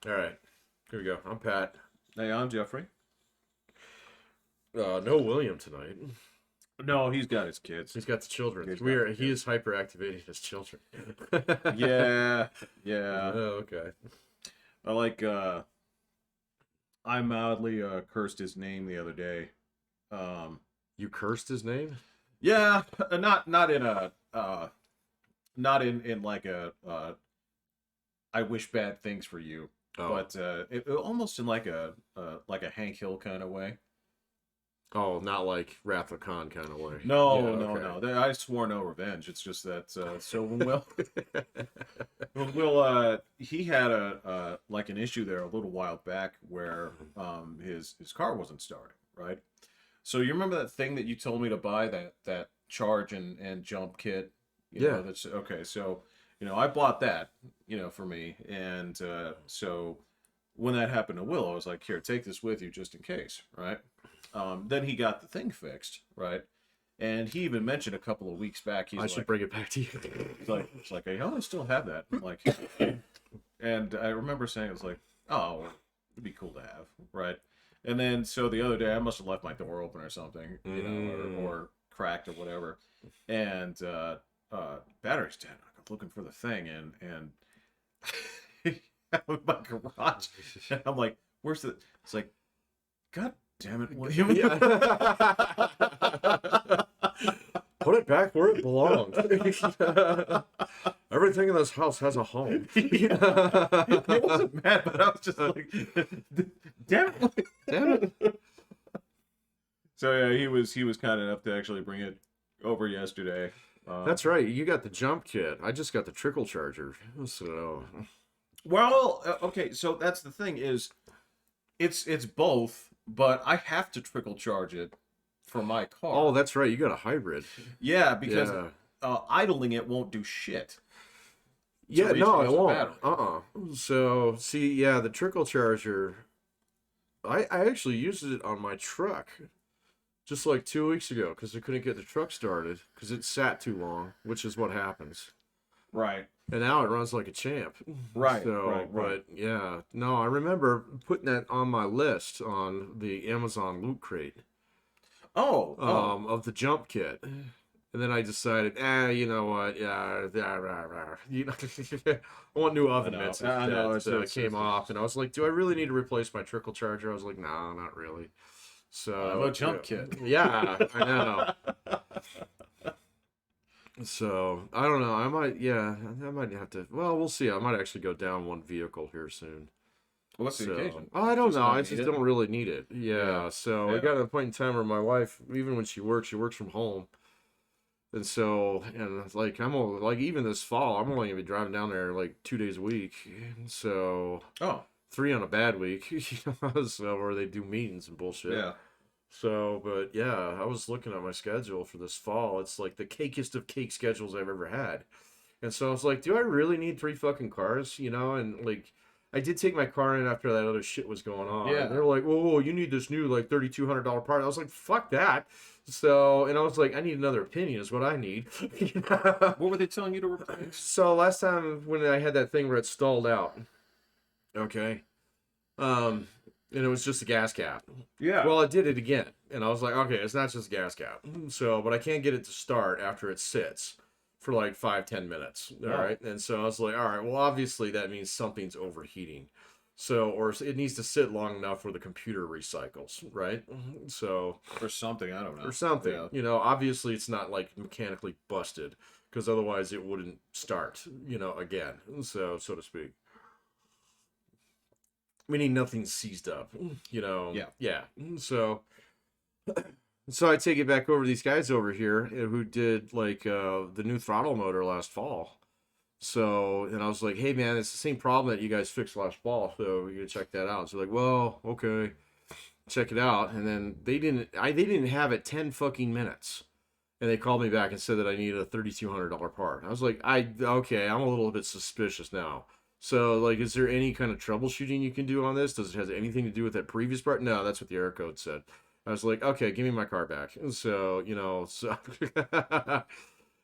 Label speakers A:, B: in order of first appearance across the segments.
A: All right, here we go. I'm Pat.
B: Hey, I'm Jeffrey.
A: No William tonight.
B: No, he's got his kids.
A: He's got the children.
B: He's got the
A: He
B: kids.
A: is hyperactivating his children.
B: Yeah, yeah.
A: Oh, okay.
B: I like. I mildly cursed his name the other day. Um,
A: You cursed his name?
B: yeah, not in a not in like a I wish bad things for you,
A: Oh,
B: but almost in like a Hank Hill kind of way.
A: oh, not like Wrath of Khan kind of way. Yeah,
B: No, no,
A: okay.
B: no. I swore no revenge. It's just that so when Will, he had a like an issue there a little while back where his car wasn't starting, right? So you remember that thing that you told me to buy, that charge and jump kit,
A: Yeah,
B: that's okay. So, I bought that, for me, and so when that happened to Will, I was like, here, take this with you just in case, right? Then he got the thing fixed, right? And he even mentioned a couple of weeks back,
A: I should bring it back to you.
B: it's like, hey, I still have that. I'm like, and I remember saying, it was like, oh, it'd be cool to have, right? And then so the other day, I must have left my door open or something, or cracked or whatever, and battery's dead. I'm looking for the thing, and in my garage, and I'm like, where's the? It's like, God damn it, William.
A: Yeah. Put it back where it belongs. Everything in this house has a home.
B: It wasn't mad, but I was just like, damn it.
A: Damn it.
B: So yeah, he was kind enough to actually bring it over yesterday.
A: That's right. You got the jump kit. I just got the trickle charger. So,
B: Well, okay, so that's the thing is, it's both, but I have to trickle charge it for my
A: oh,
B: car.
A: that's right. You got a hybrid.
B: Yeah, because
A: Yeah.
B: idling it won't do shit to
A: Yeah, no, it
B: recharge the
A: won't.
B: battery.
A: So, see, yeah, the trickle charger, I actually used it on my truck just like 2 weeks ago because I couldn't get the truck started because it sat too long, which is what happens.
B: Right,
A: And now it runs like a champ. So,
B: right.
A: but yeah, no, I remember putting that on my list on the Amazon Loot Crate
B: Oh,
A: of the jump kit. And then I decided, you know what? Yeah, rah, rah. You know, I want new
B: I
A: oven
B: know,
A: mitts
B: I know.
A: that came off, and I was like, do I really need to replace my trickle charger? I was like, no, not really.
B: I have a
A: So,
B: jump kit.
A: yeah, I know. So I don't know. I might have to. Well, we'll see. I might actually go down one vehicle here soon.
B: What's the
A: So
B: occasion?
A: I don't
B: Just
A: know.
B: not
A: I
B: need
A: just
B: it.
A: don't really need it.
B: Yeah,
A: Yeah. So I
B: yeah.
A: got to a point in time where my wife, even when she works from home, and so and it's like like even this fall, I'm only gonna be driving down there like 2 days a week. So
B: Oh,
A: three on a bad week, so where they do meetings and bullshit.
B: yeah.
A: So, but yeah, I was looking at my schedule for this fall. It's like the cakiest of cake schedules I've ever had. And so I was like, do I really need three fucking cars? And like, I did take my car in after that other shit was going on. And
B: Yeah.
A: they're like, whoa, you need this new like $3,200 part. I was like, fuck that. So, and I was like, I need another opinion is what I need.
B: What were they telling you to replace?
A: So last time when I had that thing where it stalled out, okay, um, and it was just a gas cap.
B: Yeah.
A: Well, it did it again, and I was like, okay, it's not just a gas cap. So, but I can't get it to start after it sits for like 5-10 minutes. All
B: Oh,
A: right, and so I was like, all right, well, obviously that means something's overheating. So, or it needs to sit long enough where the computer recycles, right? So,
B: or something. I don't
A: or
B: know.
A: something.
B: Yeah.
A: Obviously it's not like mechanically busted because otherwise it wouldn't start, again. So to speak. Meaning nothing's seized up,
B: Yeah.
A: Yeah. So I take it back over to these guys over here who did like the new throttle motor last fall. So, and I was like, hey man, it's the same problem that you guys fixed last fall. So you gotta check that out. So like, well, okay, check it out. And then they didn't have it 10 fucking minutes. And they called me back and said that I needed a $3,200 part. I was like, okay, I'm a little bit suspicious now. So, like, is there any kind of troubleshooting you can do on this? Does it have anything to do with that previous part? No, that's what the error code said. I was like, okay, give me my car back. So,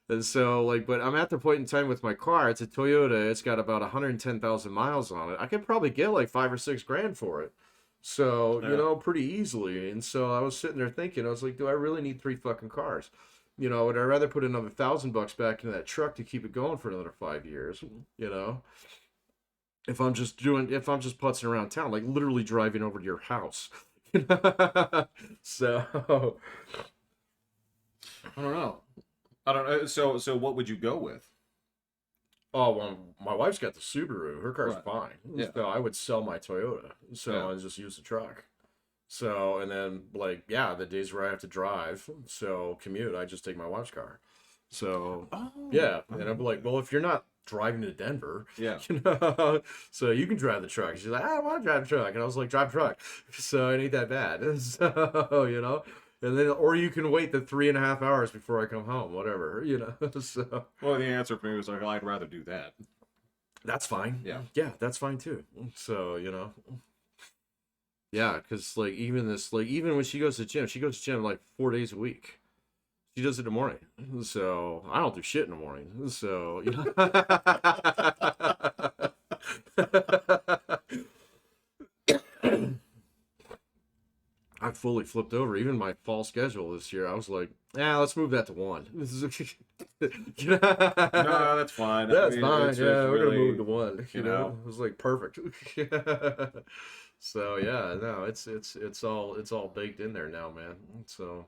A: And so, like, but I'm at the point in time with my car. It's a Toyota. It's got about 110,000 miles on it. I could probably get like 5 or 6 grand for it. So,
B: Yeah.
A: pretty easily. And so I was sitting there thinking, I was like, do I really need 3 fucking cars? Would I rather put another $1,000 back into that truck to keep it going for another 5 years? You know, if I'm just putzing around town, like literally driving over to your house. So,
B: I don't know. I don't know. So what would you go with?
A: oh, well, my wife's got the Subaru. Her car's
B: Right.
A: fine.
B: Yeah.
A: So I would sell my Toyota. So
B: Yeah.
A: I just use the truck. So, and then, like, yeah, the days where I have to drive, so commute, I just take my wife's car. So,
B: Oh.
A: yeah. And I'm like, well, if you're not driving to Denver,
B: Yeah.
A: so you can drive the truck. She's like, I don't want to drive the truck. And I was like, drive truck. So it ain't that bad. So. And then, or you can wait the 3.5 hours before I come home, whatever. So
B: Well, the answer for me was like, I'd rather do that.
A: that's fine.
B: Yeah.
A: Yeah, that's fine too. So, yeah, because even when she goes to the gym, she goes to the gym like 4 days a week. She does it in the morning. So I don't do shit in the morning. So, I fully flipped over. Even my fall schedule this year, I was like, let's move that to one.
B: No, that's fine.
A: That's fine.
B: It's
A: Yeah, we're gonna
B: really,
A: move to one.
B: you know.
A: It was like perfect. So yeah, no, it's all baked in there now, man. So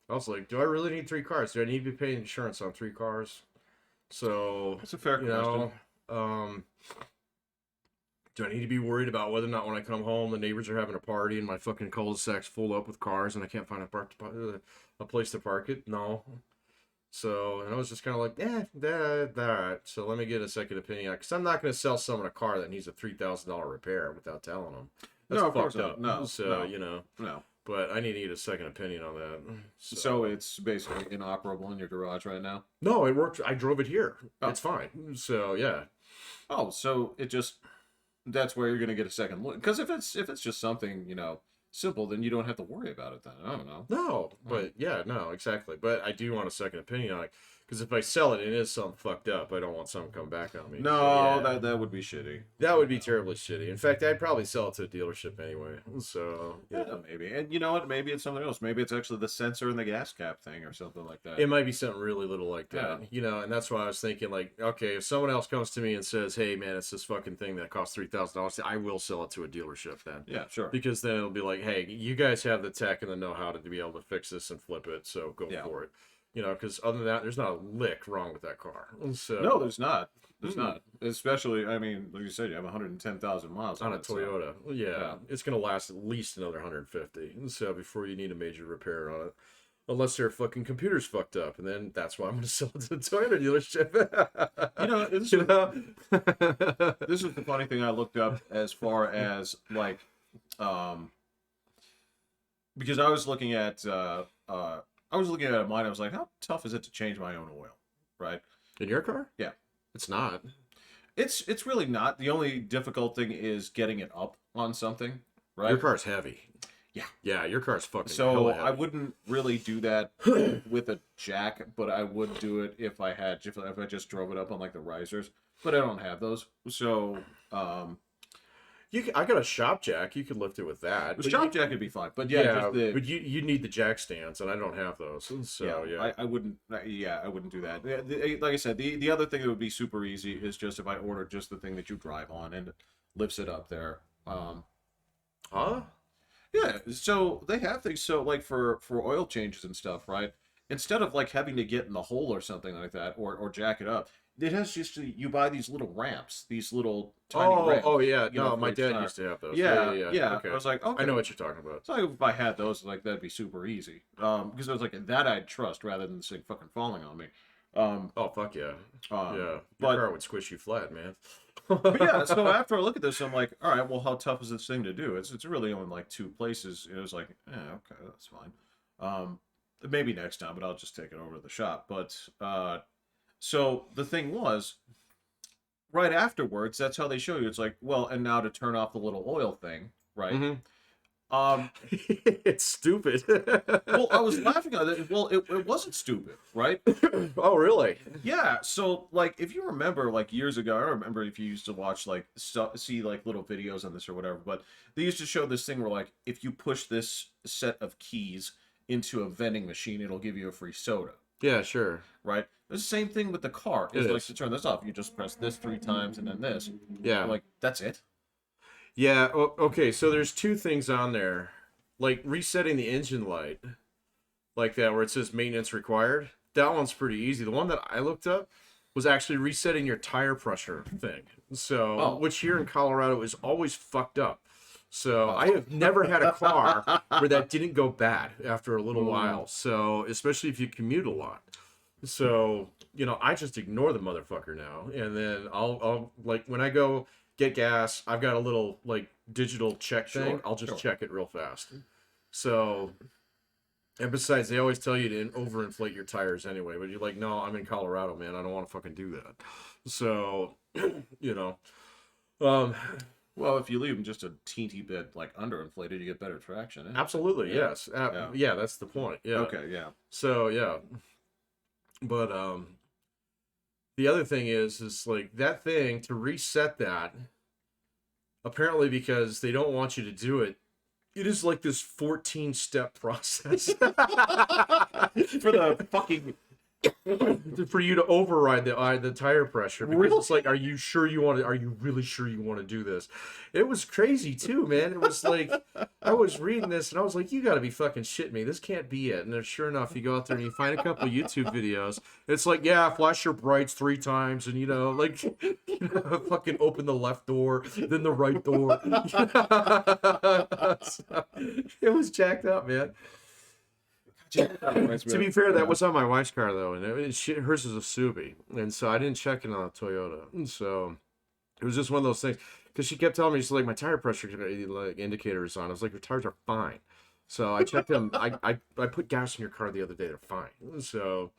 A: I was like, do I really need 3 cars? Do I need to be paying insurance on 3 cars? So
B: It's a fair
A: you
B: question.
A: know, do I need to be worried about whether or not when I come home the neighbors are having a party and my fucking cul-de-sac's full up with cars and I can't find a place to park it? No. So, and I was just kind of like, all right. So let me get a second opinion because I'm not going to sell someone a car that needs a $3,000 repair without telling them. That's
B: No, of course
A: fucked
B: not.
A: up.
B: No,
A: So,
B: no.
A: but I need to get a second opinion on that.
B: So it's basically inoperable in your garage right now.
A: No, it worked. I drove it here.
B: Oh.
A: It's fine. So, yeah.
B: Oh, so it just that's where you're gonna get a second look. Because if it's just something simple, then you don't have to worry about it. Then I don't know.
A: No, but yeah, no, exactly. But I do want a second opinion on it because if I sell it and it is something fucked up, I don't want something to come back on me.
B: No,
A: So, yeah.
B: that would be shitty.
A: That would be terribly shitty. In fact, I'd probably sell it to a dealership anyway. So, yeah.
B: Yeah, maybe. And you know what? Maybe it's something else. Maybe it's actually the sensor in the gas cap thing or something like that.
A: It might be something really little like that,
B: Yeah.
A: and that's why I was thinking, like, okay, if someone else comes to me and says, "Hey, man, it's this fucking thing that costs $3,000," I will sell it to a dealership then,
B: Yeah, sure.
A: because then it'll be like, "Hey, you guys have the tech and the know-how to be able to fix this and flip it, so go
B: Yeah.
A: for it." Because other than that, there's not a lick wrong with that car. So
B: No, there's not. There's not. Especially, I mean, like you said, you have 110,000 miles
A: on a
B: it, so-
A: Toyota,
B: Yeah.
A: it's gonna last at least another 150. So before you need a major repair on it. Unless their fucking computer's fucked up, and then that's why I'm gonna sell it to the Toyota dealership.
B: This
A: you know?
B: this is the funny thing I looked up as far as like, because I was looking at mine. I was like, how tough is it to change my own oil, right?
A: In your car?
B: Yeah.
A: It's not.
B: It's really not. The only difficult thing is getting it up on something, right?
A: Your car's heavy.
B: Yeah.
A: Yeah, your car's fucking
B: So
A: hella
B: I
A: heavy.
B: wouldn't really do that with a jack, but I would do it if I just drove it up on like the risers. But I don't have those, so
A: I got a shop jack. You could lift it with that.
B: the
A: But
B: shop jack would be fine. But yeah, just the,
A: but you need the jack stands, and I don't have those. So yeah.
B: I wouldn't. Yeah, I wouldn't do that. Like I said, the other thing that would be super easy is just if I ordered just the thing that you drive on and it lifts it up there.
A: Huh?
B: Yeah, so they have things. So like for oil changes and stuff, right? Instead of like having to get in the hole or something like that, or jack it up, it has just you buy these little ramps, these little tiny ramps.
A: Oh yeah.
B: you know,
A: No,
B: for
A: my
B: each
A: dad
B: tire.
A: used to have those.
B: Yeah,
A: Yeah. Okay.
B: I was like, okay,
A: I know what you're talking about.
B: so if I had those, like that'd be super easy. Because I was like that I'd trust rather than this thing fucking falling on me.
A: Oh fuck yeah. Yeah. Your
B: but
A: car would squish you flat, man.
B: but yeah, so after I look at this, I'm like, all right, well, how tough is this thing to do? It's really only like 2 places. It was like, okay, that's fine. Maybe next time, but I'll just take it over to the shop. But so the thing was, right afterwards, that's how they show you. It's like, well, and now to turn off the little oil thing, right?
A: Mhm. It's stupid.
B: Well, I was laughing at it. Well, it wasn't stupid, right?
A: Oh, really?
B: Yeah. So, like, if you remember, like years ago, I don't remember if you used to watch like see like little videos on this or whatever, but they used to show this thing where like if you push this set of keys into a vending machine, it'll give you a free soda,
A: Yeah, sure.
B: right? It's the same thing with the car.
A: It
B: Is like
A: is.
B: to turn this off, you just press this 3 times and then this.
A: Yeah.
B: Like that's it.
A: Yeah. Okay. So there's two things on there, like resetting the engine light, like that, where it says maintenance required. That one's pretty easy. The one that I looked up was actually resetting your tire pressure thing. So,
B: Oh.
A: which here in Colorado is always fucked up. So
B: Oh.
A: I have never had a car where that didn't go bad after a little
B: Mm.
A: while. So especially if you commute a lot. So, I just ignore the motherfucker now. And then I'll like when I go get gas, I've got a little like digital check thing.
B: Sure,
A: I'll just
B: sure.
A: check it real fast. So, and besides, they always tell you to overinflate your tires anyway, but you're like, no, I'm in Colorado, man. I don't want to fucking do that. So, you know, um,
B: Well, if you leave them just a teeny bit like underinflated, you get better traction. Eh?
A: absolutely,
B: Yeah.
A: yes.
B: Yeah.
A: Yeah, that's the point. Yeah.
B: Okay. Yeah.
A: So, yeah. But, the other thing is like that thing to reset that, apparently because they don't want you to do it, it is like this 14-step process.
B: For the fucking
A: For you to override the tire pressure, because
B: Really?
A: it's like, are you really sure you want to do this? It was crazy too, man. It was like I was reading this and I was like, you got to be fucking shitting me. This can't be it. And then sure enough, you go out there and you find a couple YouTube videos. It's like, yeah, flash your brights 3 times, and like fucking open the left door, then the right door. So, it was jacked up, man. To be fair, that was on my wife's car though, and hers is a Subi, and so I didn't check it on a Toyota. And so it was just one of those things, because she kept telling me, she's like, my tire pressure like indicator is on. I was like, your tires are fine. So I checked them. I put gas in your car the other day. They're fine. So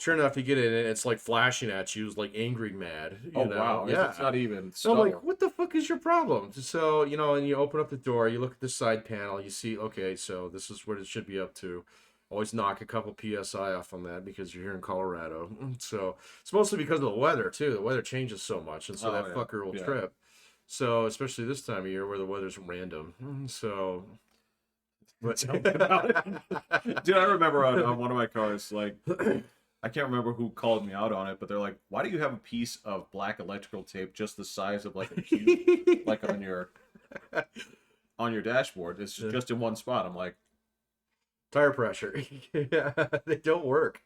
A: sure enough, you get in it, it's like flashing at you, like angry mad. You know?
B: Wow!
A: Yeah.
B: It's not even.
A: So I'm like,
B: subtle.
A: what the fuck is your problem? So, and you open up the door, you look at the side panel, you see, okay, so this is what it should be up to. Always knock a couple PSI off on that because you're here in Colorado. So it's mostly because of the weather, too. The weather changes so much, and so
B: Oh,
A: that
B: yeah.
A: fucker will
B: Yeah.
A: trip. So, especially this time of year where the weather's random. So, but
B: Tell me about it. Dude, I remember on one of my cars, like, I can't remember who called me out on it, but they're like, "Why do you have a piece of black electrical tape just the size of like a cube, like on your dashboard? It's just in one spot." I'm like,
A: tire pressure. Yeah, they don't work.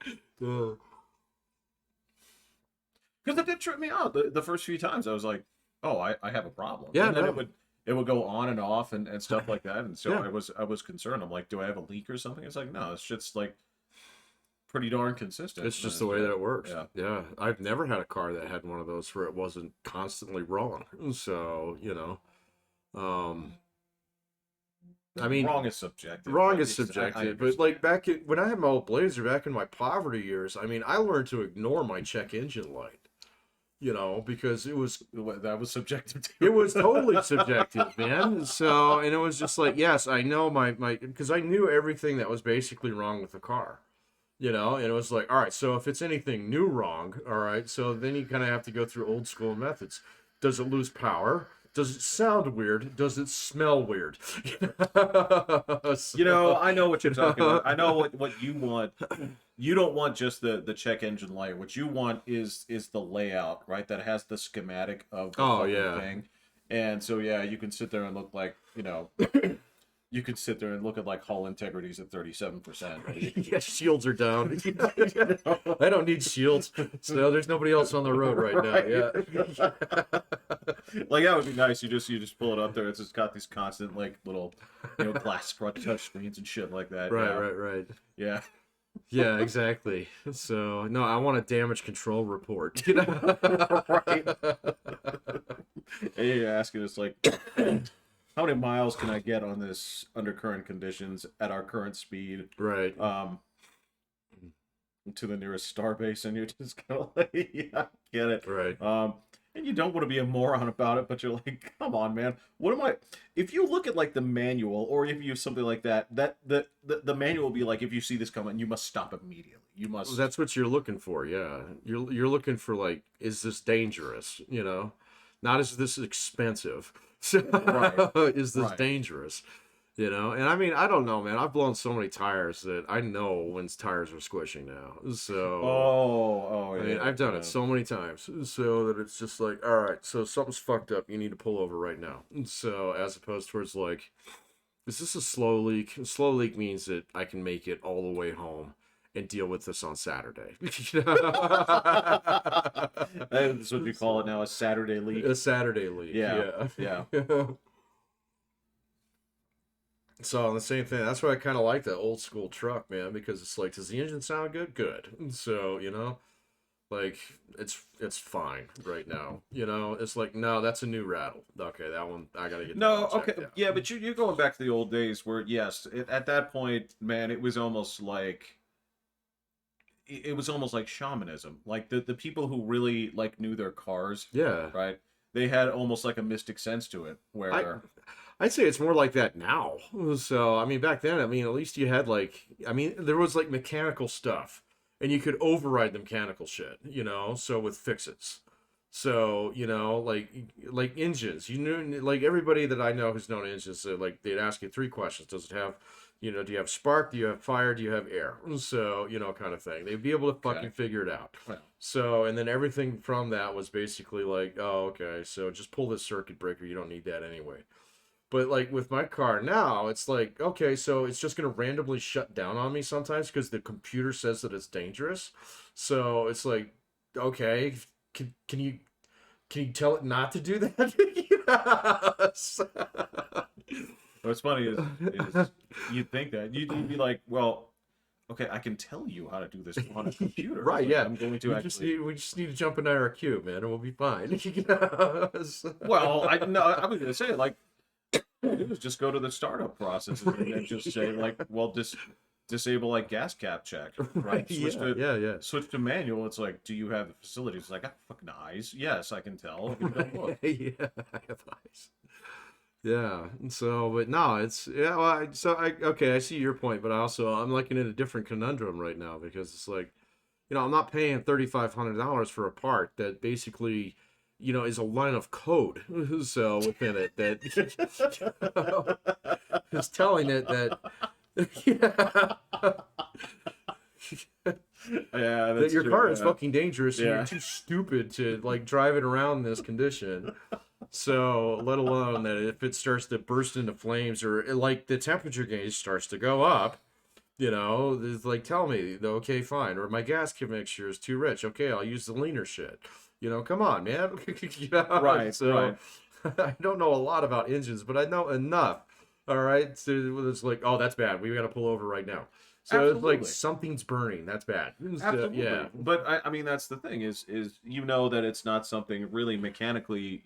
B: because it did trip me out the first few times. I was like, "Oh, I have a problem."
A: Yeah,
B: and then
A: no.
B: it would go on and off and stuff like that. And so
A: Yeah.
B: I was concerned. I'm like, "Do I have a leak or something?" It's like, no, it's just like pretty darn consistent.
A: It's just the way that it works.
B: Yeah.
A: Yeah. I've never had a car that had one of those where it wasn't constantly wrong. So, I mean,
B: wrong is subjective.
A: wrong
B: but
A: is
B: it's- I
A: subjective, but
B: understand.
A: like when I had my old Blazer back in my poverty years, I mean, I learned to ignore my check engine light, because it was
B: That was subjective too.
A: it was totally subjective, man. So, and it was just like, yes, I know my because I knew everything that was basically wrong with the car, and it was like, all right, so if it's anything new wrong, all right, so then you kind of have to go through old school methods. Does it lose power? Does it sound weird? Does it smell weird?
B: I know what you're talking about. I know what you want. You don't want just the check engine light. What you want is the layout, right? That has the schematic of the
A: Oh,
B: fucking
A: yeah.
B: thing. And so yeah, you can sit there and look like, you could sit there and look at like hull integrities at 37%.
A: Yeah, shields are down. I don't need shields. So there's nobody else on the road right now. Yeah.
B: Like that would be nice. You just pull it up there. It's just got these constant like little glass touch screens and shit like that.
A: Right,
B: yeah.
A: right.
B: Yeah.
A: Yeah, exactly. So no, I want a damage control report.
B: Right. And you're asking us like, how many miles can I get on this under current conditions at our current speed?
A: Right.
B: To the nearest star base, and you're just kind of like, yeah, get it.
A: Right.
B: And you don't want to be a moron about it, but you're like, come on, man. What am I? If you look at like the manual, or if you use something like that, the manual will be like, if you see this coming, you must stop immediately. You must.
A: That's what you're looking for, yeah. You're looking for like, is this dangerous? You know, not is this expensive.
B: Right.
A: Is this
B: Right.
A: dangerous? You know, and I mean, I don't know, man. I've blown so many tires that I know when tires are squishing now. So,
B: Oh,
A: I mean,
B: yeah,
A: I've done
B: yeah.
A: it so many times, so that it's just like, all right, so something's fucked up. You need to pull over right now. So, as opposed towards like, is this a slow leak? A slow leak means that I can make it all the way home and deal with this on Saturday. You know?
B: That's what we call it
A: So,
B: now, a Saturday leak.
A: a Saturday leak,
B: Yeah,
A: yeah.
B: yeah.
A: So the same thing. That's why I kind of like that old school truck, man, because it's like, does the engine sound good? Good. So you know, like it's fine right now. You know, it's like no, that's a new rattle. Okay, that one I gotta get that
B: No,
A: one
B: okay,
A: checked out.
B: yeah, but you're going back to the old days where, yes, at that point, man, it was almost like it was almost like shamanism. Like the people who really like knew their cars,
A: Yeah,
B: right? They had almost like a mystic sense to it,
A: I
B: where
A: I'd say it's more like that now. So I mean, back then, I mean, at least you had like, I mean, there was like mechanical stuff, and you could override the mechanical shit. You know, so with fixes. So you know, like engines, you knew like everybody that I know who's known engines, like they'd ask you three questions: does it have, you know, do you have spark? Do you have fire? Do you have air? So you know, kind of thing. They'd be able to
B: okay,
A: fucking figure it out.
B: well,
A: So and then everything from that was basically like, oh okay, so just pull this circuit breaker. You don't need that anyway. But like with my car now, it's like, okay, so it's just gonna randomly shut down on me sometimes because the computer says that it's dangerous. So it's like, okay, can you tell it not to do that? Yes.
B: what's funny is you'd think that you'd be like, well, okay, I can tell you how to do this on a computer.
A: Right,
B: Like,
A: yeah.
B: I'm going to actually.
A: We just need to jump in IRQ, man, and we'll be fine. Yes.
B: Well, I no, I was gonna say like do is just go to the startup process and just say like, well, disable like gas cap check, right?
A: Right, yeah, yeah, yeah.
B: Switch to manual. It's like, do you have the facilities? It's like, I have fucking eyes. Yes, I can tell. Look at the look.
A: Yeah, I have eyes. Yeah. And so, but no, it's yeah. Well, okay, I see your point, but I'm like in a different conundrum right now because it's like, you know, I'm not paying $3,500 for a part that basically, you know, is a line of code. So within it that is telling it that yeah,
B: Yeah,
A: that
B: that's
A: your
B: true.
A: car is
B: Yeah.
A: fucking dangerous and
B: Yeah.
A: you're too stupid to like drive it around in this condition. So, let alone that if it starts to burst into flames or like the temperature gauge starts to go up, you know, it's like tell me, okay, fine, or my gas mixture is too rich. Okay, I'll use the leaner shit. You know, come on, man. You know?
B: Right,
A: So,
B: right.
A: I don't know a lot about engines, but I know enough. All right, so it's like, oh, that's bad. We got to pull over right now. So it's like
B: Absolutely.
A: something's burning. That's bad. So,
B: Absolutely.
A: yeah,
B: But I mean, that's the thing is you know that it's not something really mechanically,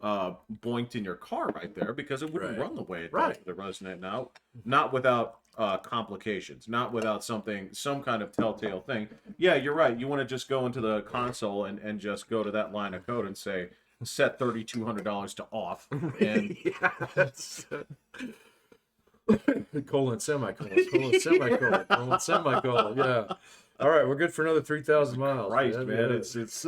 B: boinked in your car right there because it wouldn't
A: right,
B: run the way it does
A: right.
B: with a resonant now. Not without complications, not without some kind of telltale thing. Yeah, you're right. You want to just go into the console and just go to that line of code and say, set $3,200 to off. And
A: Yes. Colon, semicolon, colon, semicolon, colon, semicolon. Yeah. All right, we're good for another 3,000 miles.
B: Christ, man,
A: Yeah.
B: it's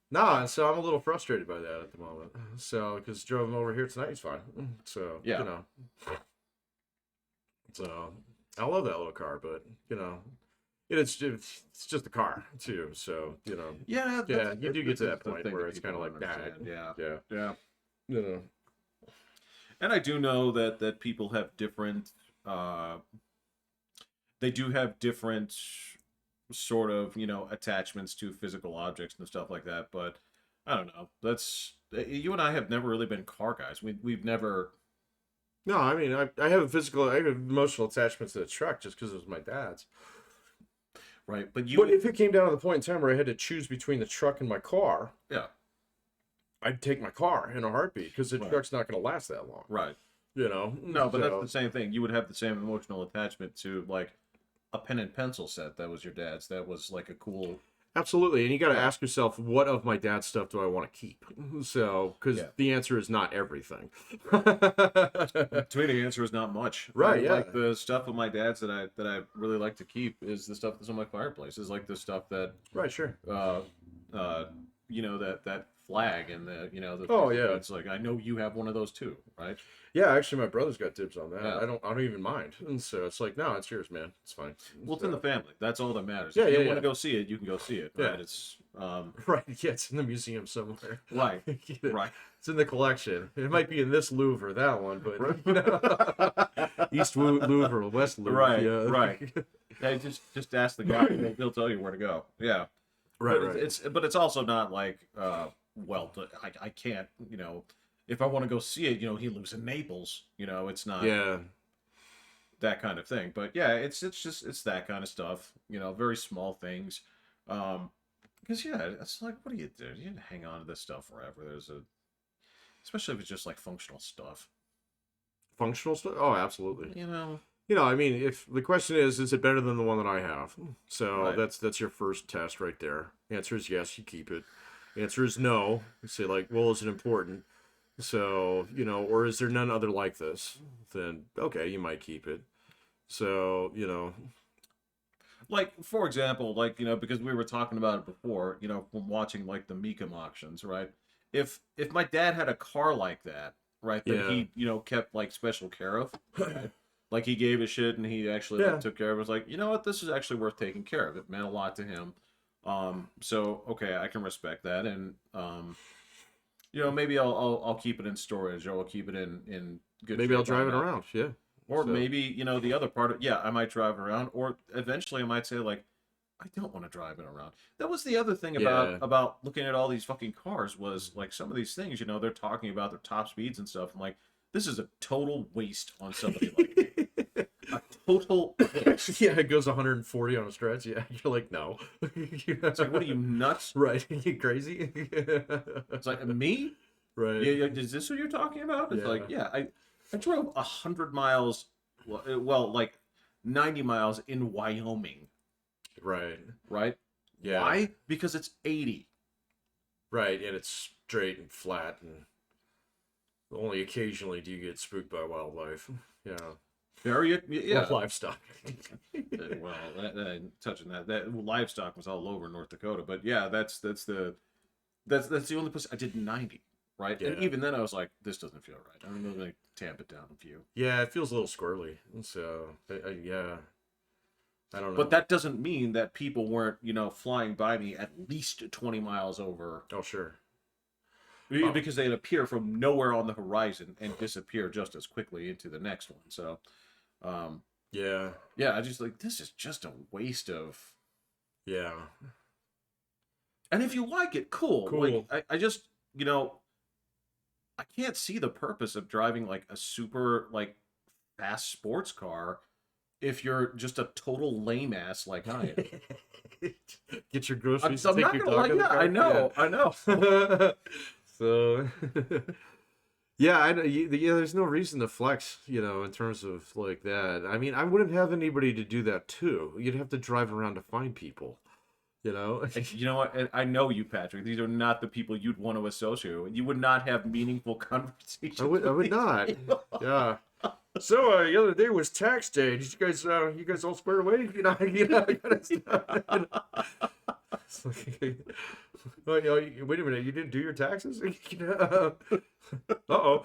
A: Nah, so I'm a little frustrated by that at the moment. So, because drove him over here tonight, he's fine. So,
B: yeah.
A: you know. So, I love that little car, but, you know, it's just a car, too. So, you know.
B: Yeah,
A: Yeah, you do get to that
B: the
A: point
B: thing
A: where
B: that
A: it's
B: people
A: kind of
B: don't
A: like,
B: understand. Yeah,
A: yeah,
B: yeah.
A: you know.
B: And I do know that people have different they do have different sort of, attachments to physical objects and stuff like that, but I don't know. That's you and I have never really been car guys. We've never
A: No, I mean, I have emotional attachments to the truck just because it was my dad's.
B: right, but
A: But if it came down to the point in time where I had to choose between the truck and my car,
B: yeah,
A: I'd take my car in a heartbeat because the
B: right,
A: truck's not going to last that long.
B: right.
A: You know?
B: No, but that's
A: So,
B: the same thing. You would have the same emotional attachment to like a pen and pencil set that was your dad's. That was like a cool
A: Absolutely, and you got to
B: Yeah.
A: ask yourself, what of my dad's stuff do I want to keep? So, because
B: Yeah.
A: the answer is not everything.
B: To me, the answer is not much.
A: Right? Yeah.
B: Like the stuff of my dad's that I really like to keep is the stuff that's on my fireplace. Is like the stuff that
A: Right. Sure.
B: uh that flag and the the
A: Oh
B: thing.
A: yeah.
B: It's like I know you have one of those too, right?
A: Yeah. Actually, my brother's got dibs on that.
B: Yeah.
A: I don't even mind. And so it's like, no, it's yours, man. It's fine.
B: Well, it's in the family. That's all that matters.
A: Yeah,
B: If you
A: yeah,
B: want to
A: yeah.
B: go see it, you can go see it.
A: Yeah.
B: Right? It's
A: Right. Yeah. It's in the museum somewhere.
B: right, right.
A: It's in the collection. It might be in this Louvre or that one, but East Louvre or West Louvre.
B: Right,
A: Yeah.
B: right. Hey, just ask the guy. He'll tell you where to go. Yeah.
A: Right.
B: But
A: Right.
B: it's also not like well, I can't, if I want to go see it, he lives in Naples, it's not
A: Yeah.
B: that kind of thing. But yeah, it's that kind of stuff, very small things. Because yeah, it's like, what do you do? You hang on to this stuff forever. Especially if it's just like functional stuff,
A: Functional stuff. Oh, absolutely. I mean, if the question is it better than the one that I have? So
B: Right.
A: that's your first test right there. Answer is yes, you keep it. Answer is no. You say like, well, is it important? So, or is there none other like this? Then okay, you might keep it. So,
B: Like for example, like because we were talking about it before, from watching like the Mecum auctions, right? If my dad had a car like that, right, that
A: Yeah.
B: he kept like special care of, right? Like he gave a shit and he actually
A: Yeah.
B: like took care of it. Was like, you know what, this is actually worth taking care of. It meant a lot to him. So okay, I can respect that, and maybe I'll keep it in storage, or I'll keep it in good.
A: maybe I'll
B: shape
A: drive
B: like
A: it
B: that.
A: around. Yeah.
B: Or
A: So-
B: maybe, the other part of, yeah, I might drive around, or eventually I might say like, I don't want to drive it around. That was the other thing
A: Yeah.
B: about looking at all these fucking cars was like some of these things, they're talking about their top speeds and stuff. I'm like, this is a total waste on somebody like me. A total waste.
A: Yeah, it goes 140 on a stretch. Yeah, you're like, no.
B: It's like, what are you, nuts?
A: Right? You crazy?
B: It's like, me?
A: Right.
B: Yeah, is this what you're talking about? It's
A: Yeah.
B: like, yeah, I drove 100 miles, well, like 90 miles in Wyoming,
A: Right.
B: right?
A: Yeah.
B: Why? Because it's 80.
A: Right, and it's straight and flat, and only occasionally do you get spooked by wildlife. Yeah.
B: Very, yeah.
A: Or livestock.
B: Well, touching that livestock was all over North Dakota, but yeah, that's the only place I did 90, right? And
A: Yeah.
B: even then, I was like, this doesn't feel right. I'm gonna tamp it down a few.
A: Yeah, it feels a little squirrely. So, yeah. I don't know.
B: But that doesn't mean that people weren't, flying by me at least 20 miles over.
A: Oh, sure.
B: Because they'd appear from nowhere on the horizon and disappear just as quickly into the next one. So,
A: Yeah.
B: yeah, I just like, this is just a waste of.
A: Yeah.
B: And if you like it, cool.
A: Cool.
B: Like, I just, I can't see the purpose of driving like a super like fast sports car if you're just a total lame ass like I am.
A: Get your groceries.
B: I'm
A: take
B: not
A: your
B: gonna
A: dog
B: lie,
A: in the
B: yeah,
A: car.
B: I know.
A: So, yeah, there's no reason to flex, in terms of like that. I mean, I wouldn't have anybody to do that too. You'd have to drive around to find people,
B: You know what? And I know you, Patrick. These are not the people you'd want to associate with. You would not have meaningful conversations.
A: I would
B: with
A: not.
B: these people.
A: Yeah. So the other day was tax day. Did you guys all square away? It's like, wait a minute, you didn't do your taxes? Uh-oh.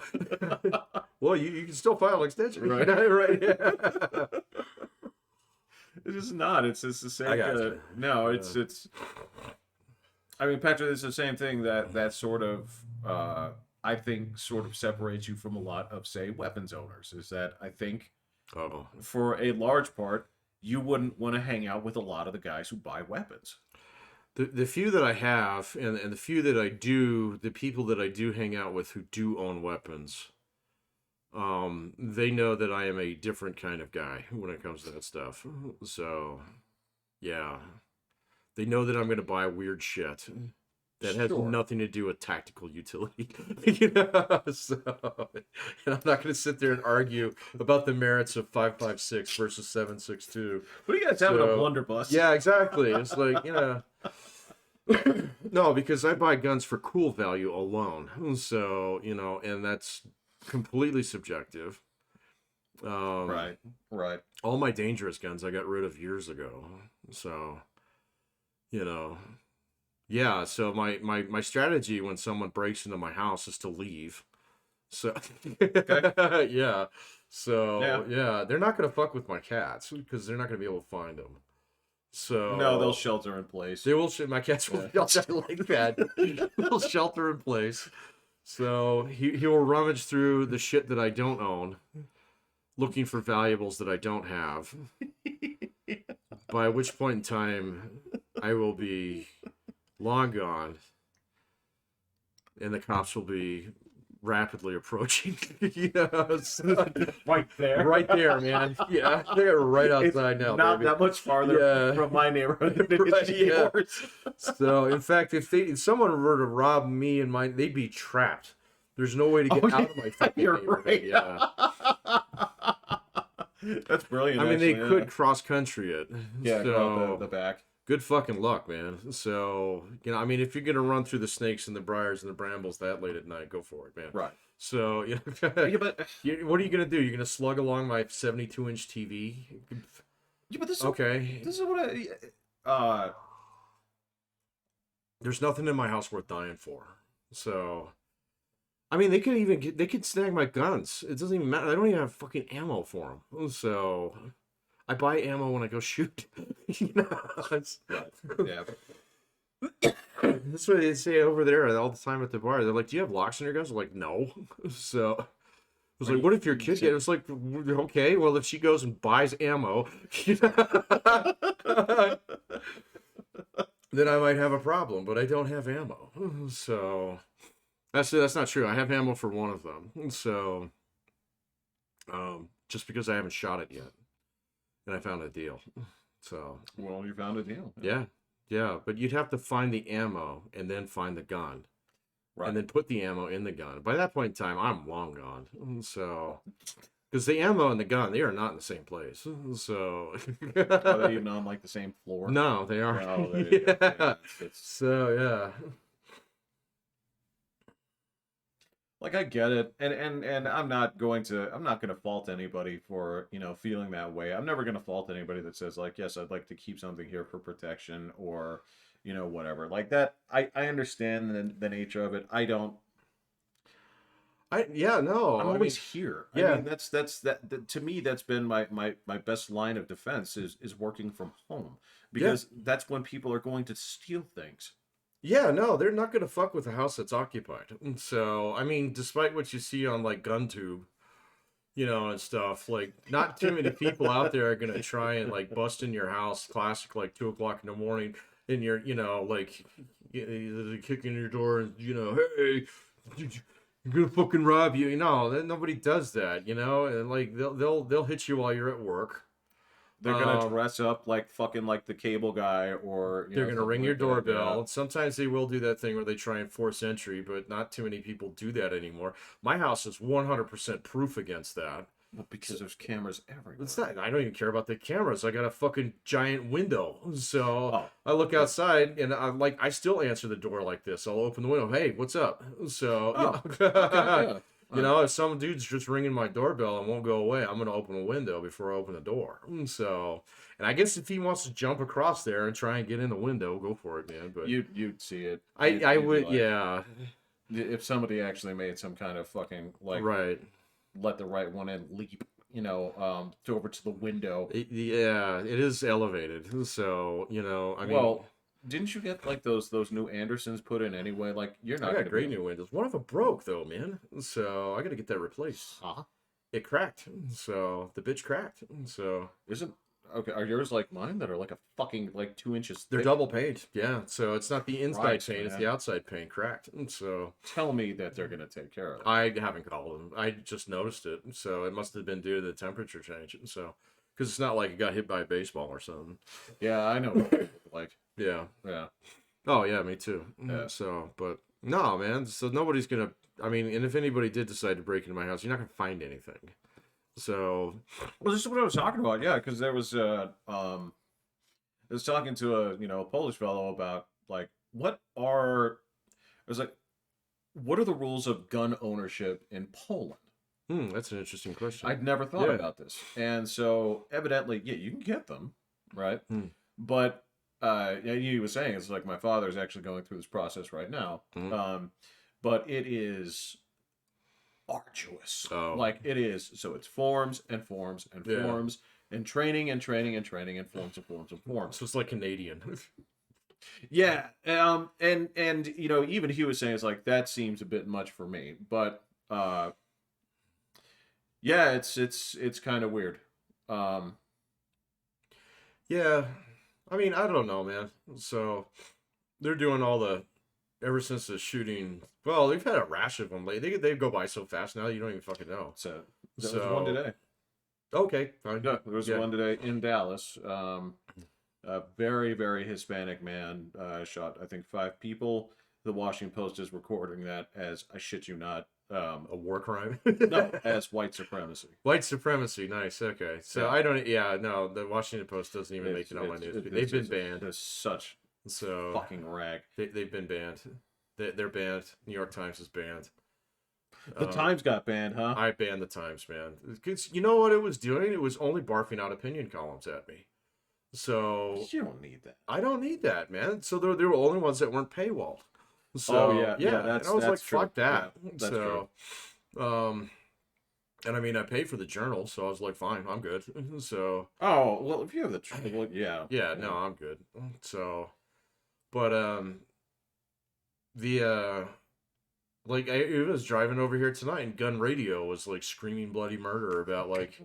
A: Well, you can still file an extension.
B: Right.
A: Right.
B: It's just not. It's the same.
A: I got you.
B: No, it's. I mean, Patrick, it's the same thing that sort of. I think sort of separates you from a lot of, say, weapons owners. Is that I think
A: Oh.
B: for a large part, you wouldn't want to hang out with a lot of the guys who buy weapons.
A: The few that I have, and the few that I do, the people that I do hang out with who do own weapons, they know that I am a different kind of guy when it comes to that stuff. So, yeah. They know that I'm going to buy weird shit that has
B: Sure.
A: nothing to do with tactical utility. So, and I'm not going to sit there and argue about the merits of 5.56 versus 7.62.
B: What are you guys having a
A: So,
B: blunderbuss?
A: Yeah, exactly. It's like, No, because I buy guns for cool value alone. So, and that's completely subjective.
B: Right. Right.
A: All my dangerous guns I got rid of years ago. So, you know, yeah. So my strategy when someone breaks into my house is to leave. So,
B: Okay.
A: yeah.
B: Yeah.
A: So, yeah, they're not gonna fuck with my cats because they're not gonna be able to find them.
B: No, they'll
A: So
B: shelter in place.
A: they will. My cats will.
B: Yeah.
A: I'll like that. They'll shelter in place. So he will rummage through the shit that I don't own, looking for valuables that I don't have. By which point in time, I will be long gone, and the cops will be rapidly approaching. Yes.
B: Right there.
A: Right there, man. Yeah, they're right
B: It's
A: outside now,
B: not
A: baby.
B: that much farther
A: Yeah.
B: from my neighborhood than it is
A: Right,
B: to
A: yeah.
B: yours.
A: So, in fact, if someone were to rob me and mine, they'd be trapped. There's no way to get out of my fucking
B: You're
A: neighborhood.
B: right.
A: Yeah.
B: That's brilliant.
A: I mean, they
B: actually,
A: could cross country it.
B: Yeah, go
A: So
B: out the back.
A: good fucking luck, man. So, I mean, if you're gonna run through the snakes and the briars and the brambles that late at night, go for it, man.
B: Right.
A: So,
B: Yeah, but
A: what are you gonna do? You're gonna slug along my 72-inch TV?
B: yeah, but
A: Okay.
B: this is what
A: There's nothing in my house worth dying for. So, I mean, they could snag my guns. It doesn't even matter. I don't even have fucking ammo for them. So, I buy ammo when I go shoot. It's,
B: yeah.
A: that's what they say over there all the time at the bar. They're like, "Do you have locks in your guns?" I'm like, "No." So, I was like, "What if your kid?" It was like, "Okay, well, if she goes and buys ammo, then I might have a problem." But I don't have ammo, so that's not true. I have ammo for one of them, so just because I haven't shot it yet, and I found a deal, so
B: Well, you found a deal.
A: yeah, yeah. But you'd have to find the ammo and then find the gun.
B: Right.
A: And then put the ammo in the gun. By that point in time, I'm long gone. So, because the ammo and the gun, they are not in the same place. So,
B: Are they even on like the same floor?
A: no, they aren't.
B: No, there you go.
A: Yeah.
B: Yeah, it's-
A: So yeah,
B: like I get it, and I'm not gonna fault anybody for feeling that way. I'm never gonna fault anybody that says like, yes, I'd like to keep something here for protection or whatever like that. I understand the nature of it. I don't.
A: yeah, no,
B: I'm
A: I
B: always
A: mean,
B: here.
A: yeah.
B: I mean, that to me, that's been my best line of defense is working from home because that's when people are going to steal things.
A: yeah, no, they're not gonna fuck with a house that's occupied. So, I mean, despite what you see on like GunTube, and stuff, like not too many people out there are gonna try and like bust in your house, classic like 2 o'clock in the morning, and you're, like kicking your door and hey, you're gonna fucking rob you. Nobody does that, and like they'll hit you while you're at work.
B: They're gonna dress up like fucking like the cable guy, or
A: They're gonna ring
B: something
A: your
B: like that,
A: doorbell.
B: yeah.
A: Sometimes they will do that thing where they try and force entry, but not too many people do that anymore. My house is 100% proof against that.
B: Well, because there's cameras everywhere.
A: It's not. I don't even care about the cameras. I got a fucking giant window, so
B: Oh.
A: I look outside and I still answer the door like this. I'll open the window. Hey, what's up? So
B: Okay, yeah.
A: if some dude's just ringing my doorbell and won't go away, I'm gonna open a window before I open the door. So, and I guess if he wants to jump across there and try and get in the window, go for it, man. But
B: You'd see it.
A: I
B: You'd be
A: would,
B: like,
A: yeah,
B: if somebody actually made some kind of fucking like
A: right.
B: let the right one in leap, to over to the window.
A: Yeah, it is elevated. So, I mean,
B: Well, didn't you get like those new Andersons put in anyway? Like you're not
A: I
B: gonna
A: got great
B: be
A: new windows. One of them broke though, man. So I got to get that replaced.
B: Huh?
A: It cracked. So the bitch cracked. So
B: Isn't okay? Are yours like mine that are like a fucking like 2 inches
A: they're
B: thick?
A: double paint. Yeah. So it's not the inside
B: Christ,
A: paint; it's
B: man.
A: the outside paint cracked. So
B: Tell me that they're gonna take care of it.
A: I haven't called them. I just noticed it. So it must have been due to the temperature change. So because it's not like it got hit by a baseball or something.
B: Yeah, I know. Like,
A: Yeah.
B: yeah.
A: Oh yeah, me too.
B: Yeah.
A: So, but no, man. So nobody's gonna. I mean, and if anybody did decide to break into my house, you're not gonna find anything. So,
B: Well, this is what I was talking about. Yeah, because I was talking to a Polish fellow about like what are, I was like, what are the rules of gun ownership in Poland?
A: That's an interesting question.
B: I'd never thought
A: Yeah.
B: about this. And so evidently, yeah, you can get them, right?
A: Hmm.
B: But yeah, he was saying it's like my father's actually going through this process right now.
A: Hmm.
B: But it is arduous.
A: Oh,
B: Like it is. So it's forms and forms and
A: yeah.
B: forms and training and training and training and forms and forms and forms.
A: So it's like Canadian.
B: Yeah. And you know, even he was saying it's like that seems a bit much for me. But yeah, it's kind of weird. Um,
A: Yeah. I mean, I don't know, man. So they're doing all the ever since the shooting. Well, they've had a rash of them. Like they go by so fast now you don't even fucking know.
B: so there was one
A: So
B: today.
A: okay, fine.
B: Yeah, there was
A: Yeah.
B: one today in Dallas. A very, very Hispanic man shot, I think, 5 people. The Washington Post is recording that as, I shit you not,
A: A war crime.
B: no, as white supremacy.
A: White supremacy. Nice. Okay. So
B: Yeah.
A: I don't. Yeah. No. The Washington Post doesn't even make it on my news. They've been banned.
B: It's such
A: So
B: fucking rag.
A: they've been banned. They're banned. New York Times is banned.
B: The Times got banned, huh?
A: I banned the Times, man. 'Cause you know what it was doing? It was only barfing out opinion columns at me. So
B: You don't need that.
A: I don't need that, man. So they were the only ones that weren't paywalled. So
B: Oh, yeah. Yeah,
A: and
B: that's-
A: I was like,
B: that's true.
A: fuck that.
B: Yeah, that's
A: so, and I mean, I paid for the journal, so I was like, fine, I'm good. So
B: Oh, well, if you have the, well, yeah.
A: yeah, no, I'm good. So, but the like I was driving over here tonight, and Gun Radio was like screaming bloody murder about like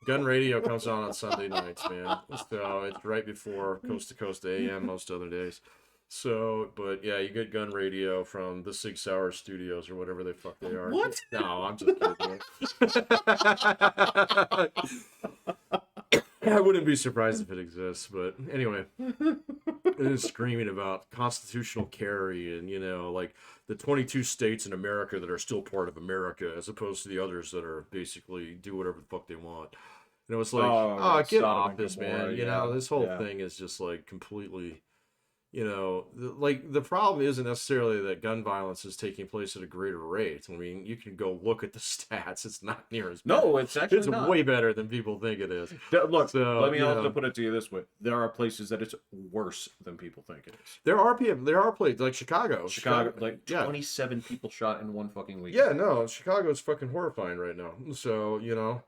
A: Gun Radio comes on Sunday nights, man. So it's right before Coast to Coast AM most other days. So, but yeah, you get Gun Radio from the 6 Hour Studios or whatever the fuck they are.
B: What?
A: No, I'm just kidding. I wouldn't be surprised if it exists, but anyway, it is screaming about constitutional carry and, you know, like the 22 states in America that are still part of America as opposed to the others that are basically do whatever the fuck they want. You know, it's like,
B: Oh,
A: get
B: Sodom
A: off
B: and
A: this,
B: Gomorrah,
A: man. You
B: yeah,
A: know, this whole
B: yeah.
A: thing is just like completely, you know, like the problem isn't necessarily that gun violence is taking place at a greater rate. I mean, you can go look at the stats. It's not near as bad.
B: No, it's actually
A: It's
B: not.
A: way better than people think it is.
B: Look,
A: So,
B: let me
A: you
B: also
A: know.
B: put it to you this way: there are places that it's worse than people think it is.
A: There are places like Chicago.
B: Chicago, like
A: yeah.
B: 27 people shot in one fucking week.
A: Yeah, no, Chicago's fucking horrifying right now. So, you know.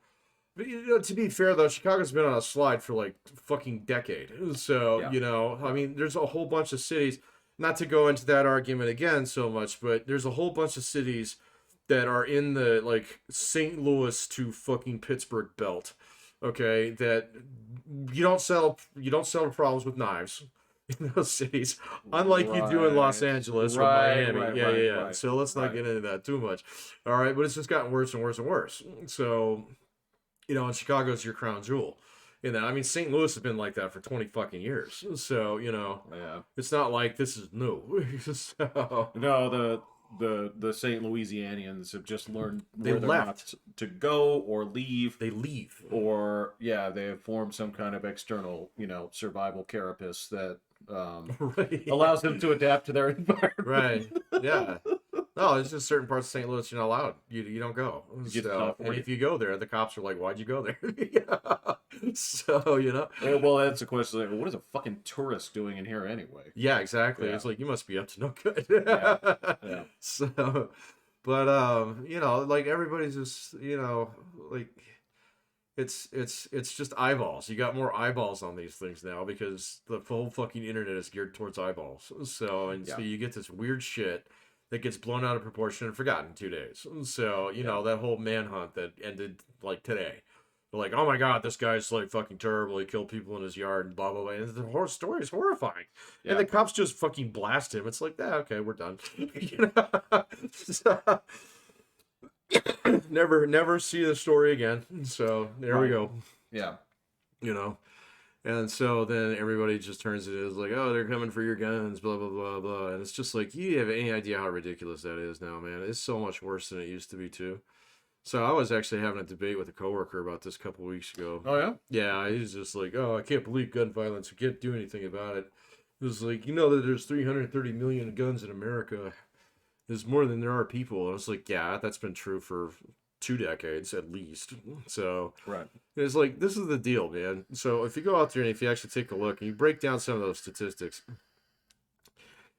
A: But, you know, to be fair, though, Chicago's been on a slide for like fucking decade. So,
B: Yeah.
A: you know, I mean, there's a whole bunch of cities, not to go into that argument again so much, but there's a whole bunch of cities that are in the like St. Louis to fucking Pittsburgh belt. Okay, that you don't sell problems with knives in those cities, unlike you do in Los
B: Right.
A: Angeles or
B: Right,
A: Miami.
B: right,
A: yeah,
B: right,
A: yeah.
B: right,
A: So let's not
B: right.
A: get into that too much. All right, but it's just gotten worse and worse and worse. So, you know, and Chicago's your crown jewel. You know, I mean, St. Louis has been like that for 20 fucking years. So, you know,
B: Yeah.
A: it's not like this is new. So,
B: No, the St. Louisianians have just learned
A: They
B: where they're
A: left.
B: not to go or leave,
A: they leave.
B: or yeah, they have formed some kind of external, you know, survival carapace that
A: Right.
B: allows them to adapt to their environment.
A: Right. Yeah. No, it's just certain parts of St. Louis you're not allowed. You don't go.
B: get to
A: So, and
B: California.
A: if you go there, the cops are like, "Why'd you go there?" Yeah. So, you know.
B: Well, that's a question. Like, what is a fucking tourist doing in here anyway?
A: Yeah, exactly.
B: Yeah.
A: It's like you must be up to no good.
B: Yeah.
A: So, but you know, like everybody's just, you know, like it's just eyeballs. You got more eyeballs on these things now because the whole fucking internet is geared towards eyeballs. So, and so
B: Yeah.
A: you get this weird shit that gets blown out of proportion and forgotten in 2 days. So, you know, that whole manhunt that ended like today. They're like, oh my God, this guy's like fucking terrible. He killed people in his yard and blah, blah, blah. And the whole story is horrifying.
B: Yeah.
A: And the cops just fucking blast him. It's like, okay, we're done. You know? So, never see the story again. So there we
B: Right.
A: go.
B: Yeah.
A: You know? And so then everybody just turns it as like, oh, they're coming for your guns, blah, blah, blah, blah. And it's just like, you have any idea how ridiculous that is now, man. It's so much worse than it used to be, too. So I was actually having a debate with a coworker about this a couple weeks ago.
B: Oh yeah.
A: Yeah, he was just like, oh, I can't believe gun violence. We can't do anything about it. was like, you know that there's 330 million guns in America. There's more than there are people. And I was like, yeah, that's been true for 2 decades at least. So
B: Right.
A: it's like, this is the deal, man. So if you go out there and if you actually take a look and you break down some of those statistics,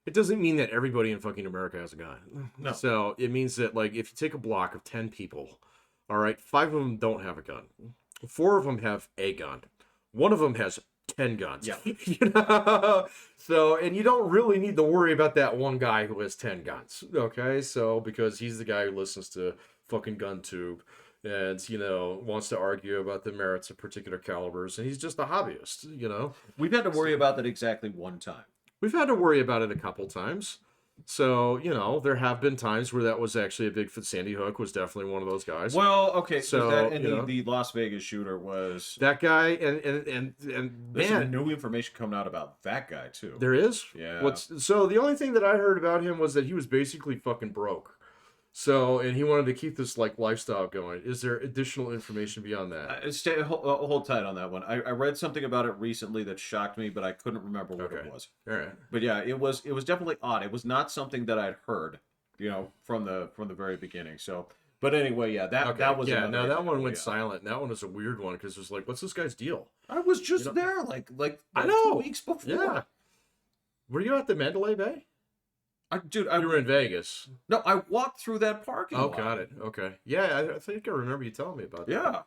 A: it doesn't mean that everybody in fucking America has a gun.
B: No.
A: So it means that, like, if you take a block of 10 people, all right, 5 of them don't have a gun. 4 of them have a gun. 1 of them has 10 guns.
B: Yeah.
A: You know? So, and you don't really need to worry about that one guy who has 10 guns. Okay? So, because he's the guy who listens to fucking GunTube and, you know, wants to argue about the merits of particular calibers. And he's just a hobbyist, you know?
B: We've had to worry about that exactly one time.
A: We've had to worry about it a couple times. So, you know, there have been times where that was actually a big fit. Sandy Hook was definitely one of those guys.
B: Well, okay,
A: So,
B: that, and
A: you know.
B: the Las Vegas shooter was.
A: That guy and
B: There's
A: man,
B: some new information coming out about that guy too.
A: there is.
B: Yeah.
A: So the only thing that I heard about him was that he was basically fucking broke. So, and he wanted to keep this like lifestyle going. Is there additional information beyond that?
B: Hold tight on that one. I read something about it recently that shocked me, but I couldn't remember what it was.
A: All right.
B: But yeah, it was definitely odd. It was not something that I'd heard, you know, from the very beginning. So, but anyway, yeah, that was
A: yeah.
B: another
A: No, that one went
B: yeah.
A: silent. And that one was a weird one because it was like, what's this guy's deal?
B: I was just
A: You know-
B: there like
A: I know.
B: 2 weeks before.
A: Yeah. Were you at the Mandalay Bay?
B: Dude,
A: You were in Vegas.
B: no, I walked through that parking
A: Oh,
B: lot.
A: got it. Okay. Yeah, I think I remember you telling me about that.
B: Yeah,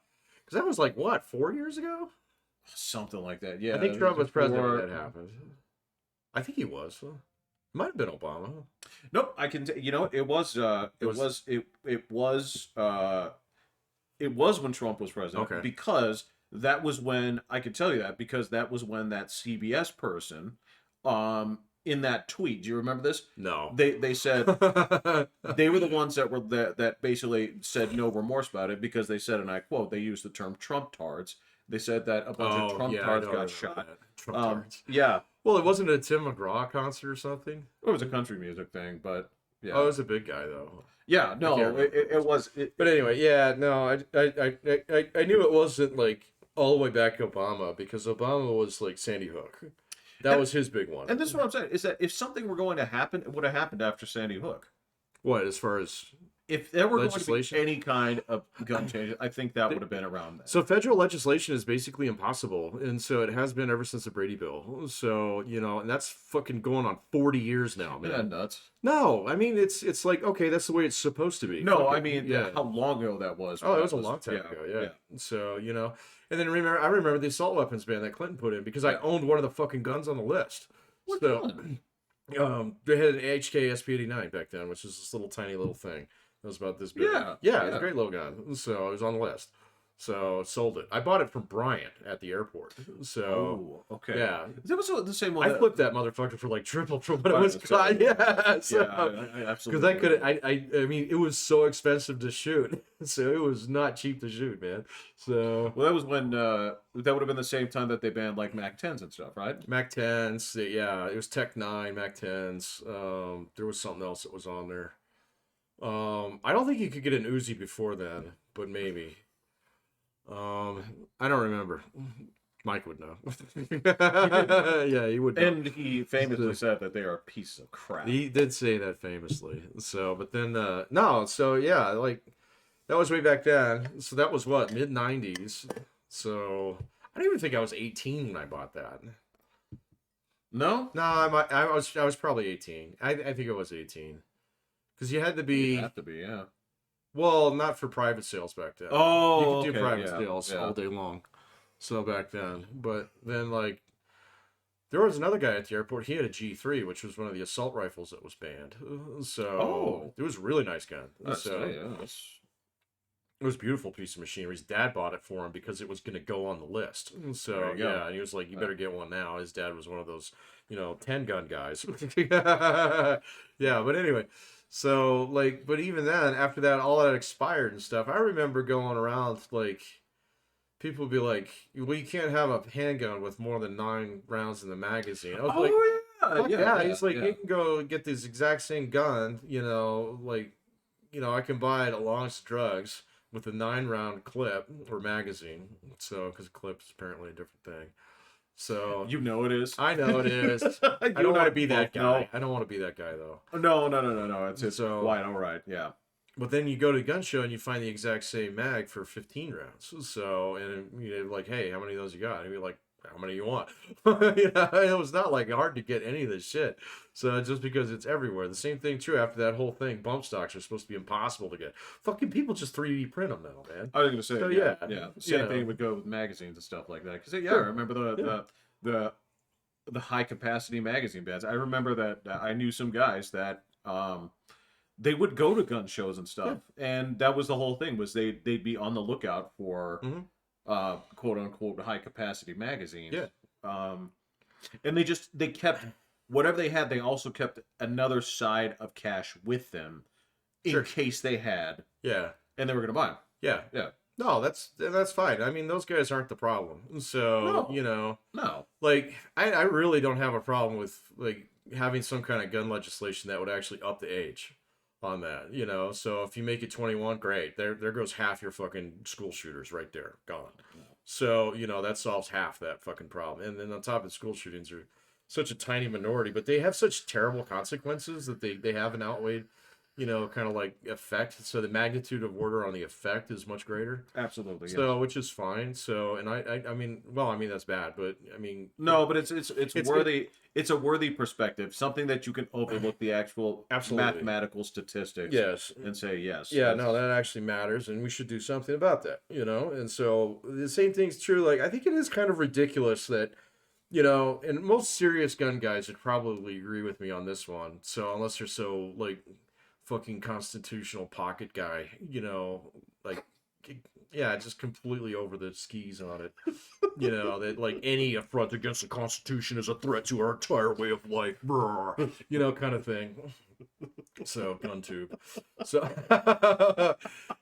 A: Because that was like what, 4 years ago?
B: something like that. Yeah,
A: I think Trump was president when
B: before-
A: that happened. I think he was. Might have been Obama.
B: Nope, I can. You know, it was when Trump was president.
A: Okay.
B: Because that was when I could tell you that because that was when that CBS person, in that tweet. Do you remember this?
A: No.
B: They said they were the ones that basically said no remorse about it because they said, and I quote, they used the term Trump tards. They said that a bunch of Trump
A: I
B: tards
A: know, I
B: got
A: remember
B: shot.
A: that. Trump tards.
B: Yeah,
A: Well, it wasn't a Tim McGraw concert or something.
B: it was a country music thing, but yeah,
A: Oh, it was a big guy though.
B: yeah, no,
A: can't remember.
B: it was.
A: But anyway, yeah, no, I knew it wasn't like all the way back to Obama because Obama was like Sandy Hook. That was his big one.
B: And this is what I'm saying is that if something were going to happen, it would have happened after Sandy Hook.
A: What, as far as
B: If there were
A: legislation?
B: going to be any kind of gun change, I think that would have been around then.
A: so federal legislation is basically impossible, and so it has been ever since the Brady Bill. So you know, and that's fucking going on 40 years now, man.
B: Isn't that nuts?
A: No, I mean it's like okay, that's the way it's supposed to be.
B: No,
A: Fuck
B: I
A: it.
B: mean,
A: yeah.
B: how long ago that was.
A: Oh,
B: when
A: it was
B: that
A: a long time ago, yeah. So, you know, and then I remember the assault weapons ban that Clinton put in because I owned one of the fucking guns on the list.
B: What
A: So,
B: gun?
A: they had an HK SP89 back then, which is this little tiny little thing. It was about this big.
B: Yeah,
A: Yeah, it was
B: yeah.
A: a great little gun. So I was on the list. So sold it. I bought it from Bryant at the airport. So
B: Oh, okay.
A: yeah.
B: That was the same one.
A: I flipped that motherfucker for like triple from what it
B: Right,
A: was.
B: that's right.
A: Yeah. So,
B: Yeah, I absolutely.
A: because I could, I mean, it was so expensive to shoot, so it was not cheap to shoot, man. So
B: Well, that was when that would have been the same time that they banned like Mac 10s and stuff, right?
A: Mac 10s, yeah, it was Tech 9, Mac 10s. There was something else that was on there. I don't think you could get an Uzi before then, but maybe. I don't remember. Mike would know. Yeah, he would know.
B: And he famously said that they are a piece of crap.
A: He did say that famously. So, but then, no, so yeah, like, that was way back then. So that was what, mid 90s. So, I don't even think I was 18 when I bought that.
B: No,
A: No, I was probably 18. I think it was 18. Because you had to be,
B: you have to be, yeah.
A: well, not for private sales back then.
B: Oh,
A: You could do
B: okay,
A: private
B: yeah,
A: sales
B: yeah.
A: all day long. So back then. But then, like, there was another guy at the airport. He had a G3, which was one of the assault rifles that was banned. So
B: Oh.
A: it was a really nice gun. So it was a beautiful piece of machinery. His dad bought it for him because it was going to go on the list. So
B: There you go.
A: yeah, and he was like, "You better get one now." His dad was one of those, 10 gun guys. Yeah, but anyway, so like, but even then, after that, all that expired and stuff. I remember going around like, people would be like, "Well, you can't have a handgun with more than 9 rounds in the magazine." I was like,
B: Oh, yeah.
A: fuck yeah. He's like, you can go get this exact same gun, I can buy it along with drugs with a 9-round clip or magazine. So, because a clip is apparently a different thing. So
B: You know it is.
A: I know it is.
B: You
A: I don't
B: and
A: want to be that
B: both know.
A: guy. I don't want to be that guy though.
B: No. It's
A: So,
B: quite all right. Yeah.
A: but then you go to a gun show and you find the exact same mag for 15 rounds. So, and you know, like, hey, how many of those you got? And you're like, how many you want? You know, it was not like hard to get any of this shit. So just because it's everywhere. The same thing true after that whole thing. Bump stocks are supposed to be impossible to get. Fucking people just 3D print them now, man.
B: I was gonna say,
A: So
B: yeah. Same
A: you
B: thing
A: know,
B: would go with magazines and stuff like that. Because I
A: sure,
B: remember
A: yeah,
B: the high capacity magazine bands. I remember that I knew some guys that they would go to gun shows and
A: yeah,
B: stuff, and that was the whole thing. Was they'd be on the lookout for
A: hmm
B: quote unquote high capacity magazines.
A: yeah,
B: Um, and they kept whatever they had. They also kept another side of cash with them in
A: sure,
B: case they had,
A: yeah,
B: and they were gonna buy them.
A: yeah.
B: Yeah.
A: No, that's fine. I mean, those guys aren't the problem. So,
B: No.
A: you know,
B: No.
A: like I really don't have a problem with like having some kind of gun legislation that would actually up the age on that, you know. So if you make it 21, great. There goes half your fucking school shooters right there, gone. So, you know, that solves half that fucking problem. And then on top of it, school shootings are such a tiny minority, but they have such terrible consequences that they have an outweighed, you know, kind of like effect. So the magnitude of order on the effect is much greater.
B: Absolutely. Yes.
A: So, which is fine. So, and I mean, well, I mean that's bad, but I mean,
B: No, but it's
A: it's
B: worthy. It's a worthy perspective, something that you can overlook the actual
A: absolutely,
B: mathematical statistics
A: yes,
B: and say yes.
A: yeah, no, that actually matters, and we should do something about that, you know. And so the same thing's true. Like I think it is kind of ridiculous that, you know, and most serious gun guys would probably agree with me on this one. So unless you're so like fucking constitutional pocket guy, you know, like yeah, just completely over the skis on it. You know, that like any affront against the Constitution is a threat to our entire way of life. Brr, you know, kind of thing. So, gun tube. So,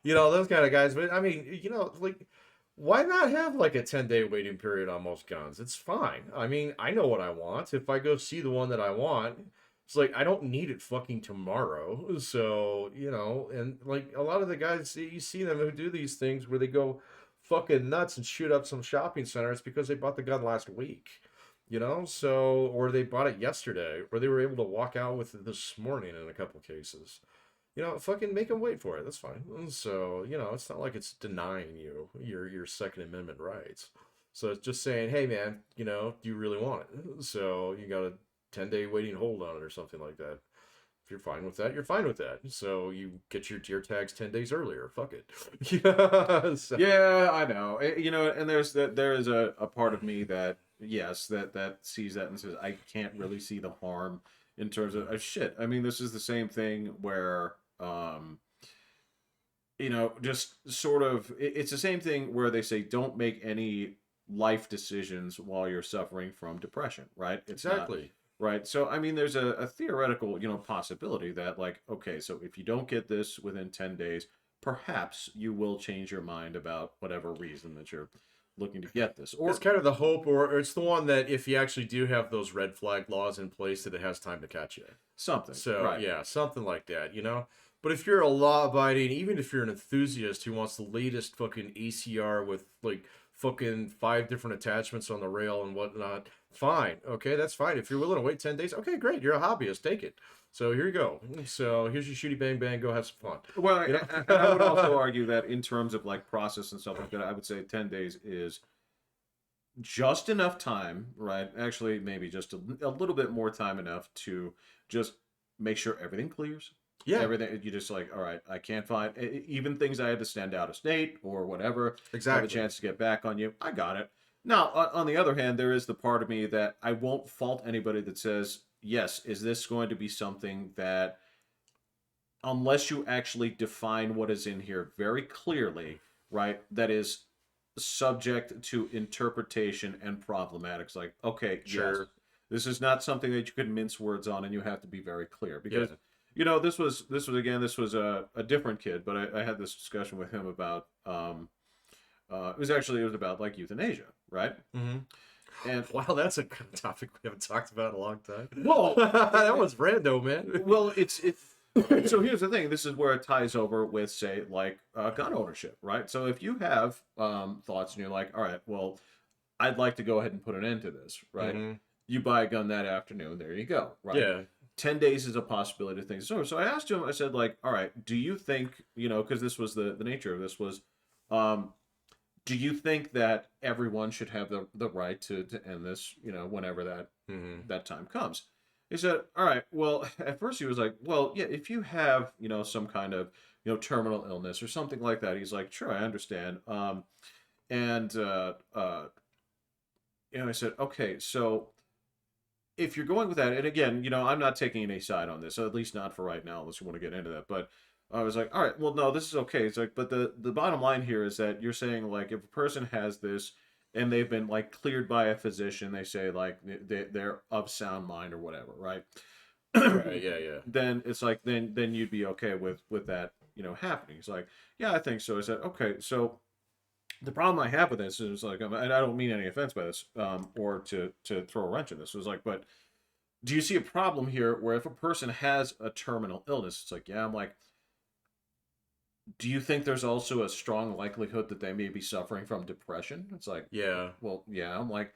A: you know, those kind of guys. But I mean, you know, like, why not have like a 10-day waiting period on most guns? It's fine. I mean, I know what I want. If I go see the one that I want, it's like I don't need it fucking tomorrow. So, you know, and like a lot of the guys you see them who do these things where they go fucking nuts and shoot up some shopping center, it's because they bought the gun last week. You know, so or they bought it yesterday, or they were able to walk out with it this morning in a couple cases. You know, fucking make them wait for it. That's fine. So, you know, it's not like it's denying you your Second Amendment rights. So it's just saying, hey man, you know, do you really want it? So you got a 10-day waiting hold on it or something like that. If you're fine with that, you're fine with that. So you get your tier tags 10 days earlier. Fuck it. Yeah. So,
B: Yeah, I know. You know, and there is a part of me that yes, that sees that and says I can't really see the harm in terms of shit. I mean, this is the same thing where you know, just sort of it's the same thing where they say don't make any life decisions while you're suffering from depression, right? It's not
A: exactly.
B: right. So I mean, there's a theoretical, you know, possibility that like, okay, so if you don't get this within 10 days, perhaps you will change your mind about whatever reason that you're looking to get this. Or
A: It's kind of the hope, or it's the one that if you actually do have those red flag laws in place, that it has time to catch you.
B: something.
A: So
B: Right.
A: yeah, something like that, you know. But if you're a law-abiding, even if you're an enthusiast who wants the latest fucking ACR with like fucking 5 different attachments on the rail and whatnot, fine, okay, that's fine. If you're willing to wait 10 days, okay, great, you're a hobbyist, take it. So here you go. So here's your shooty bang bang. Go have some fun.
B: Well,
A: You know?
B: and I would also argue that in terms of like process and stuff like that, I would say 10 days is just enough time, right? Actually, maybe just a little bit more time enough to just make sure everything clears.
A: Yeah,
B: Everything you just like, all right, I can't find even things I had to send out of state or whatever. Have a
A: exactly.
B: chance to get back on you. I got it. Now, on the other hand, there is the part of me that I won't fault anybody that says, yes, is this going to be something that, unless you actually define what is in here very clearly, right, that is subject to interpretation and problematics. Like, okay, yes,
A: Sure.
B: this is not something that you can mince words on, and you have to be very clear because
A: Yeah.
B: you know this was a different kid, but I had this discussion with him about it was about like euthanasia, right?
A: Mm-hmm.
B: And
A: Wow, that's a good topic we haven't talked about in a long time.
B: well,
A: That was rando, man.
B: well, it's so here's the thing. This is where it ties over with, say, like gun ownership, right? So if you have thoughts and you're like, all right, well, I'd like to go ahead and put an end to this, right?
A: Mm-hmm.
B: You buy a gun that afternoon, there you go, right?
A: Yeah.
B: 10 days is a possibility of things. So I asked him, I said, like, all right, do you think, because this was the nature of this was, um, do you think that everyone should have the right to end this, whenever that time comes? He said, all right, well, at first he was like, well, yeah, if you have, some kind of, terminal illness or something like that, he's like, sure, I understand. And, I said, okay, so if you're going with that, and again, I'm not taking any side on this, at least not for right now, unless you want to get into that. But I was like, all right, well, no, this is okay. It's like, but the bottom line here is that you're saying, like, if a person has this and they've been like cleared by a physician, they say like they're of sound mind or whatever, right?
A: Right. Yeah. Yeah.
B: Then it's like then you'd be okay with that happening. It's like, yeah, I think so. I said, okay, so the problem I have with this is like, and I don't mean any offense by this, or to throw a wrench in this. It was like, but do you see a problem here where if a person has a terminal illness, it's like, yeah, I'm like, do you think there's also a strong likelihood that they may be suffering from depression? It's like,
A: Yeah.
B: well, yeah, I'm like,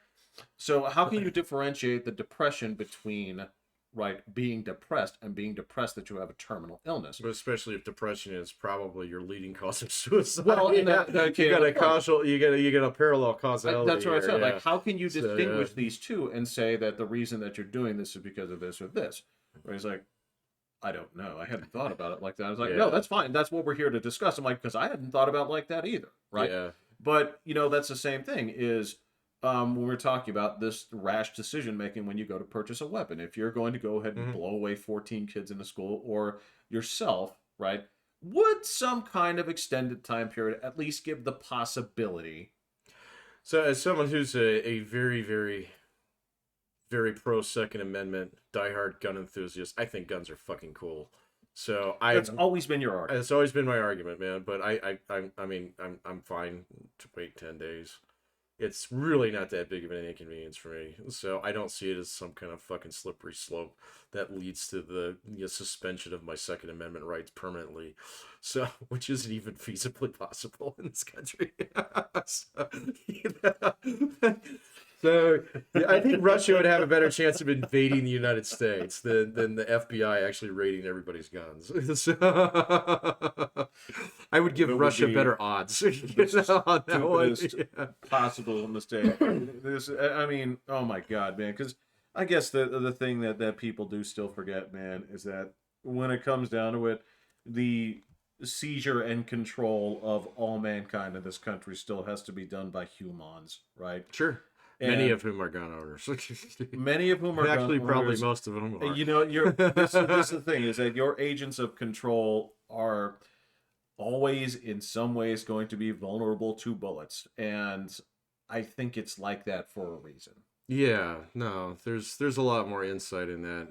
B: so how can you differentiate the depression between, right, being depressed and being depressed that you have a terminal illness?
A: But especially if depression is probably your leading cause of suicide.
B: Well, and
A: you got a causal, you got a parallel causality.
B: That's what I said.
A: Yeah.
B: Like, how can you distinguish these two and say that the reason that you're doing this is because of this or this? Where he's like, I don't know. I hadn't thought about it like that. I was like, no, that's fine. That's what we're here to discuss. I'm like, because I hadn't thought about it like that either, right?
A: Yeah.
B: But that's the same thing. Is when we're talking about this rash decision making when you go to purchase a weapon. If you're going to go ahead and blow away 14 kids in a school or yourself, right? Would some kind of extended time period at least give the possibility?
A: So, as someone who's a very, very, very pro Second Amendment, diehard gun enthusiast, I think guns are fucking cool. So
B: that's always been your argument.
A: It's always been my argument, man. But I mean, I'm fine to wait 10 days. It's really not that big of an inconvenience for me. So I don't see it as some kind of fucking slippery slope that leads to the suspension of my Second Amendment rights permanently. So, which isn't even feasibly possible in this country. So yeah, I think Russia would have a better chance of invading the United States than the FBI actually raiding everybody's guns. So, I would give Russia better odds. On that one. Yeah.
B: Possible mistake. I mean, oh my God, man. Because I guess the thing that people do still forget, man, is that when it comes down to it, the seizure and control of all mankind in this country still has to be done by humans, right?
A: Sure. Many of whom are gun owners.
B: Many of whom are
A: actually
B: gun
A: probably
B: owners.
A: Most of them are.
B: This is the thing, is that your agents of control are always in some ways going to be vulnerable to bullets, and I think it's like that for a reason.
A: Yeah, no, there's a lot more insight in that.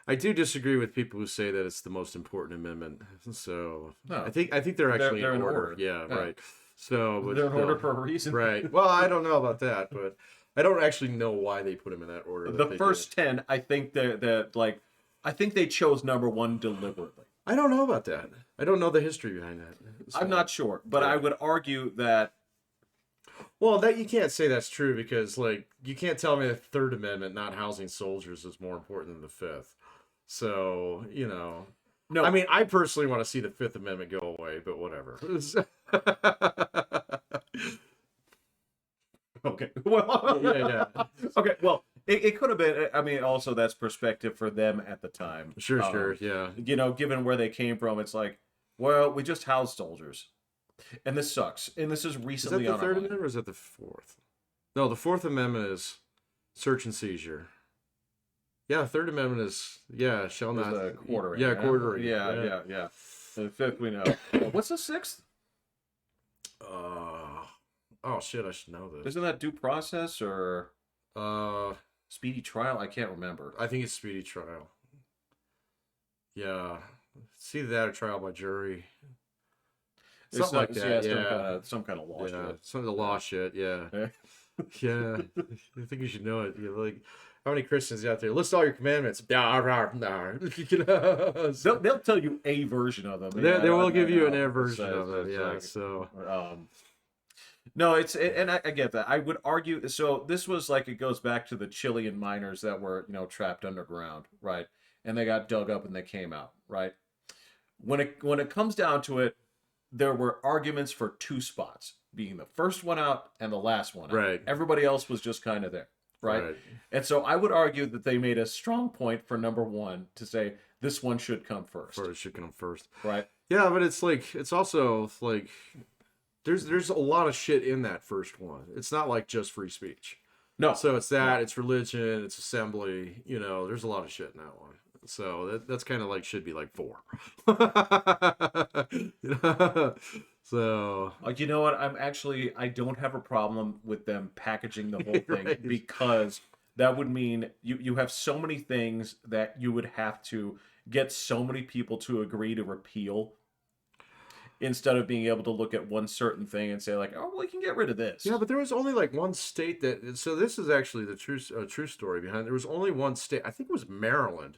A: I do disagree with people who say that it's the most important amendment. So no, I think they're actually in order. Yeah, right. So but
B: they're in order for a reason,
A: right? Well, I don't know about that, but I don't actually know why they put them in that order.
B: The first 10, I think I think they chose number 1 deliberately.
A: I don't know about that. I don't know the history behind that.
B: So, I'm not sure, but I would argue that.
A: Well, that you can't say that's true because, like, you can't tell me the Third Amendment not housing soldiers is more important than the Fifth. So, no. I mean, I personally want to see the Fifth Amendment go away, but whatever.
B: Okay. Well,
A: yeah.
B: Okay. Well, it could have been. I mean, also that's perspective for them at the time.
A: Sure. Yeah.
B: Given where they came from, it's like, well, we just housed soldiers, and this sucks. And this is recently.
A: Is that the Third Amendment or is that the Fourth? No, the Fourth Amendment is search and seizure. Yeah, Third Amendment is shall not
B: quartering.
A: Yeah, quartering.
B: Yeah. The Fifth we know. What's the Sixth?
A: Oh shit! I should know this.
B: Isn't that due process or speedy trial? I can't remember.
A: I think it's speedy trial. Yeah, it's either that or trial by jury. Something like that.
B: Yeah, some kind of law shit.
A: Some of the law shit. Yeah. Yeah. I think you should know it. You're like, how many Christians out there? List all your commandments. They'll
B: tell you a version of them.
A: They will give you an air version of it. Yeah. So.
B: No, and I get that. I would argue. So this was like, it goes back to the Chilean miners that were, trapped underground, right? And they got dug up and they came out, right? When it comes down to it, there were arguments for two spots, being the first one out and the last one out.
A: Right.
B: Everybody else was just kind of there, right?
A: Right.
B: And so I would argue that they made a strong point for number one to say this one should come first,
A: First should come first.
B: right?
A: Yeah, but it's also like there's a lot of shit in that first one. It's not like just free speech.
B: No,
A: So it's that, it's religion, it's assembly, there's a lot of shit in that one. So that's kind of like should be like 4. So
B: you know what? I don't have a problem with them packaging the whole thing
A: Right.
B: because that would mean you have so many things that you would have to get so many people to agree to repeal instead of being able to look at one certain thing and say like, oh, well, we can get rid of this.
A: yeah, but there was only like one state that. So this is actually the true story behind it. There was only one state. I think it was Maryland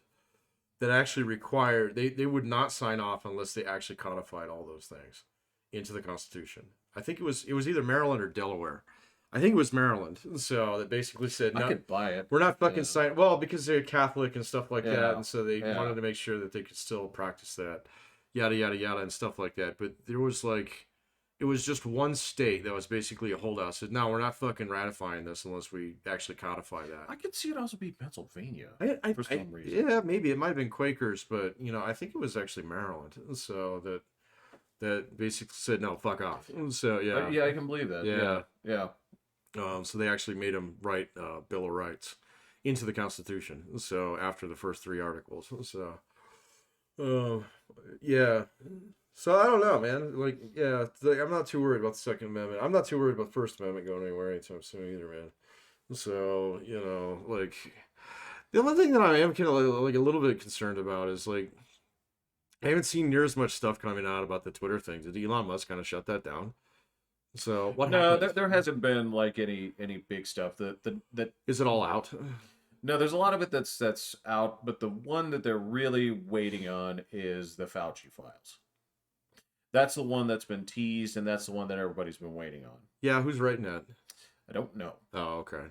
A: that actually required they would not sign off unless they actually codified all those things into the Constitution. I think it was either Maryland or Delaware. I think it was Maryland. So that basically said,
B: I
A: no,
B: could buy it.
A: we're not fucking
B: Yeah.
A: signing. Well, because they're Catholic and stuff like
B: Yeah.
A: that, and so they
B: Yeah.
A: wanted to make sure that they could still practice that, yada yada yada, and stuff like that. But there was like, it was just one state that was basically a holdout. Said, no, we're not fucking ratifying this unless we actually codify that.
B: I could see it also be Pennsylvania for
A: I-
B: some reason.
A: yeah, maybe it might have been Quakers, but I think it was actually Maryland. So that basically said no, fuck off. So yeah,
B: Yeah, I can believe that.
A: Yeah.
B: Yeah.
A: so they actually made them write Bill of Rights into the Constitution. So after the first 3 articles, so yeah. So I don't know, man. Like, yeah, I'm not too worried about the Second Amendment. I'm not too worried about the First Amendment going anywhere anytime soon either, man. So like, the only thing that I am kind of like a little bit concerned about is like, I haven't seen near as much stuff coming out about the Twitter thing. Did Elon Musk kind of shut that down? So what
B: No,
A: happened?
B: there hasn't been like any big stuff that
A: Is it all out?
B: no, there's a lot of it that's out, but the one that they're really waiting on is the Fauci files. That's the one that's been teased, and that's the one that everybody's been waiting on.
A: Yeah, who's writing that?
B: I don't know.
A: Oh, okay.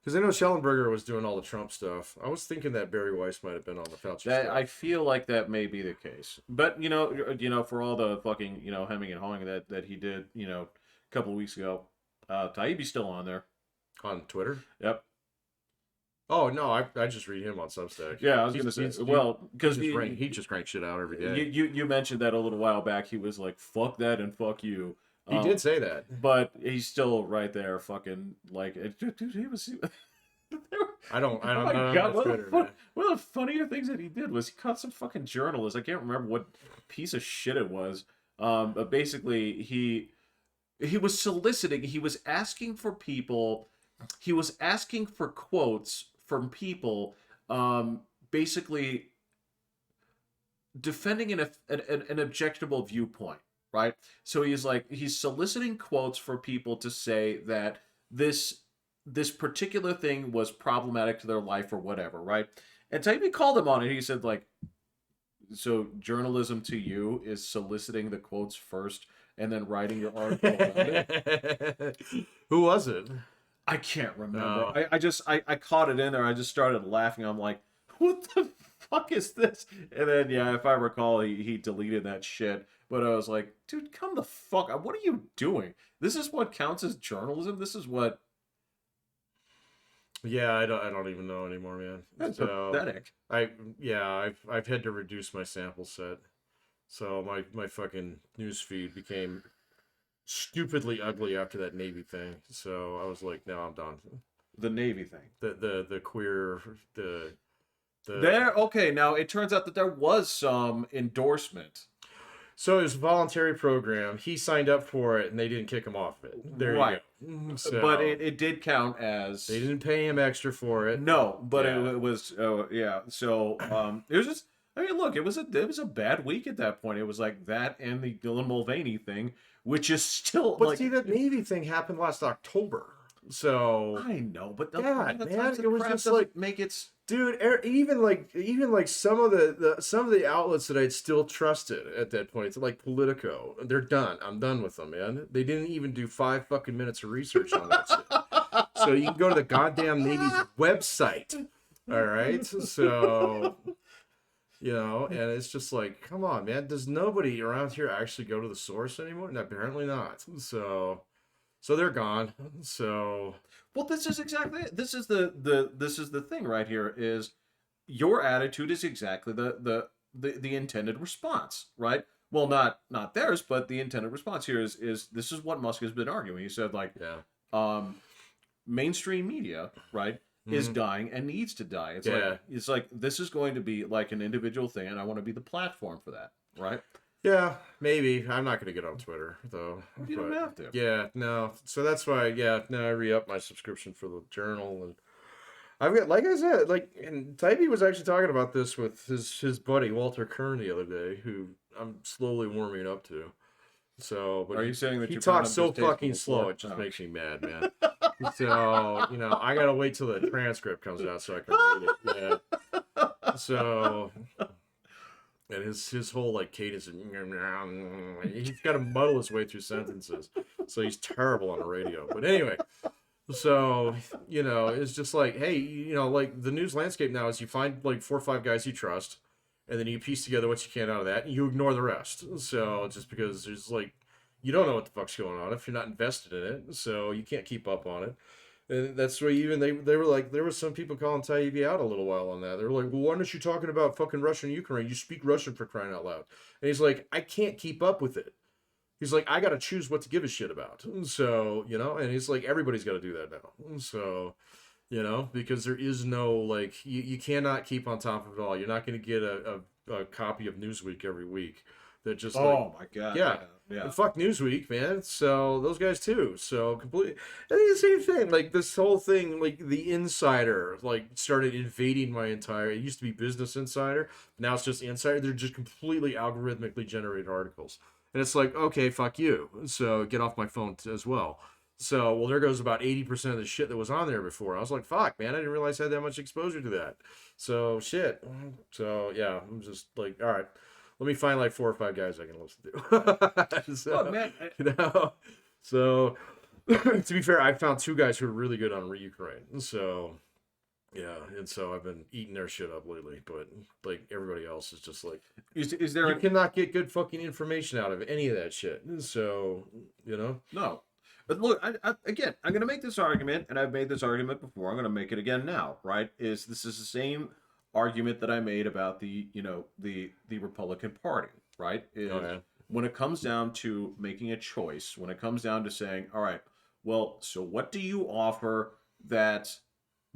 A: Because I know Schellenberger was doing all the Trump stuff. I was thinking that Barry Weiss might have been on the Fauci stuff.
B: I feel like that may be the case, but for all the fucking hemming and hawing that he did, a couple of weeks ago, Taibbi's still on there.
A: On Twitter?
B: Yep.
A: Oh, no, I just read him on Substack.
B: Yeah, I was gonna say. Well, because
A: he just cranks shit out every day.
B: you mentioned that a little while back. He was like, "Fuck that" and "fuck you."
A: He did say that.
B: But he's still right there, fucking like, dude. He was.
A: I don't
B: Oh my
A: know.
B: god!
A: Twitter, man.
B: One of the funnier things that he did was he caught some fucking journalist. I can't remember what piece of shit it was. But basically, he was soliciting. He was asking for people. He was asking for quotes from people, basically defending an objectionable viewpoint, right? So he's soliciting quotes for people to say that this particular thing was problematic to their life or whatever, right? And Taibbi called him on it. He said, like, so journalism to you is soliciting the quotes first and then writing your article about it?
A: Who was it?
B: I can't remember.
A: No.
B: I caught it in there. I just started laughing. I'm like, what the fuck is this? And then, yeah, if I recall, he deleted that shit. But I was like, dude, come the fuck up. What are you doing? This is what counts as journalism? This is what...
A: Yeah, I don't even know anymore, man.
B: That's
A: So,
B: pathetic.
A: I've had to reduce my sample set. So my fucking news feed became stupidly ugly after that Navy thing. So I was like, no, I'm done.
B: The Navy thing.
A: The queer the
B: Okay, now it turns out that there was some endorsement.
A: So it was a voluntary program. He signed up for it, and they didn't kick him off of it. There
B: Right.
A: you go. So,
B: But it did count as...
A: they didn't pay him extra for it.
B: No, but
A: Yeah.
B: it was yeah. So it was just... I mean, look, it was a bad week at that point. It was like that and the Dylan Mulvaney thing, which is still
A: But
B: like...
A: see, that Navy thing happened last October. So
B: I know, but
A: Yeah,
B: the
A: man,
B: times
A: it was
B: crap
A: just
B: doesn't
A: like-
B: make its
A: Dude, even like some of some of the outlets that I'd still trusted at that point, like Politico, they're done. I'm done with them, man. They didn't even do 5 fucking minutes of research on that shit. So you can go to the goddamn Navy's website. All right. So, and it's just like, come on, man. Does nobody around here actually go to the source anymore? No, apparently not. So they're gone. So
B: Well, this is exactly it. This is the thing right here is your attitude is exactly the intended response, right? Well, not theirs, but the intended response here is this is what Musk has been arguing. He said like,
A: yeah.
B: mainstream media, right, is dying and needs to die. It's like this is going to be like an individual thing, and I want to be the platform for that, right?
A: Yeah, maybe. I'm not going to get on Twitter, though.
B: You don't have to.
A: Yeah, no. So that's why, I re-upped my subscription for the Journal. And I've got, like I said, and Typee was actually talking about this with his buddy, Walter Kern, the other day, who I'm slowly warming up to. So, but
B: Are you saying that
A: he
B: you
A: talks so
B: distasteful
A: fucking slow,
B: before?
A: it just
B: No.
A: makes me mad, man. So, I got to wait till the transcript comes out so I can read it. Yeah. So... And his whole like cadence, he's got to muddle his way through sentences, so he's terrible on the radio. But anyway, so it's just like, hey, like the news landscape now is you find like 4 or 5 guys you trust, and then you piece together what you can out of that, and you ignore the rest. So just because there's like, you don't know what the fuck's going on if you're not invested in it, so you can't keep up on it. And that's why even they were like, there were some people calling Taibbi out a little while on that. They were like, well, why aren't you talking about fucking Russia and Ukraine? You speak Russian, for crying out loud. And he's like, I can't keep up with it. He's like, I got to choose what to give a shit about. So, and he's like, everybody's got to do that now. So, because there is no, like, you cannot keep on top of it all. You're not going to get a copy of Newsweek every week. That just
B: My God.
A: yeah. And fuck Newsweek, man. So those guys too. So completely. I think the same thing. Like this whole thing, like the Insider, like started invading my entire. It used to be Business Insider. Now it's just Insider. They're just completely algorithmically generated articles, and it's like, okay, fuck you. So get off my phone as well. So there goes about 80% of the shit that was on there before. I was like, fuck, man, I didn't realize I had that much exposure to that. So shit. So yeah, I'm just like, all right. Let me find like 4 or 5 guys I can listen to. So,
B: Look, man.
A: So to be fair, I found 2 guys who are really good on Ukraine. So yeah, and so I've been eating their shit up lately. But like everybody else is just like,
B: Is there?
A: You cannot get good fucking information out of any of that shit. So
B: No. But look, again, I'm going to make this argument, and I've made this argument before. I'm going to make it again now, right? This is the same argument that I made about the Republican Party, right? When it comes down to making a choice, when it comes down to saying, all right, well, so what do you offer that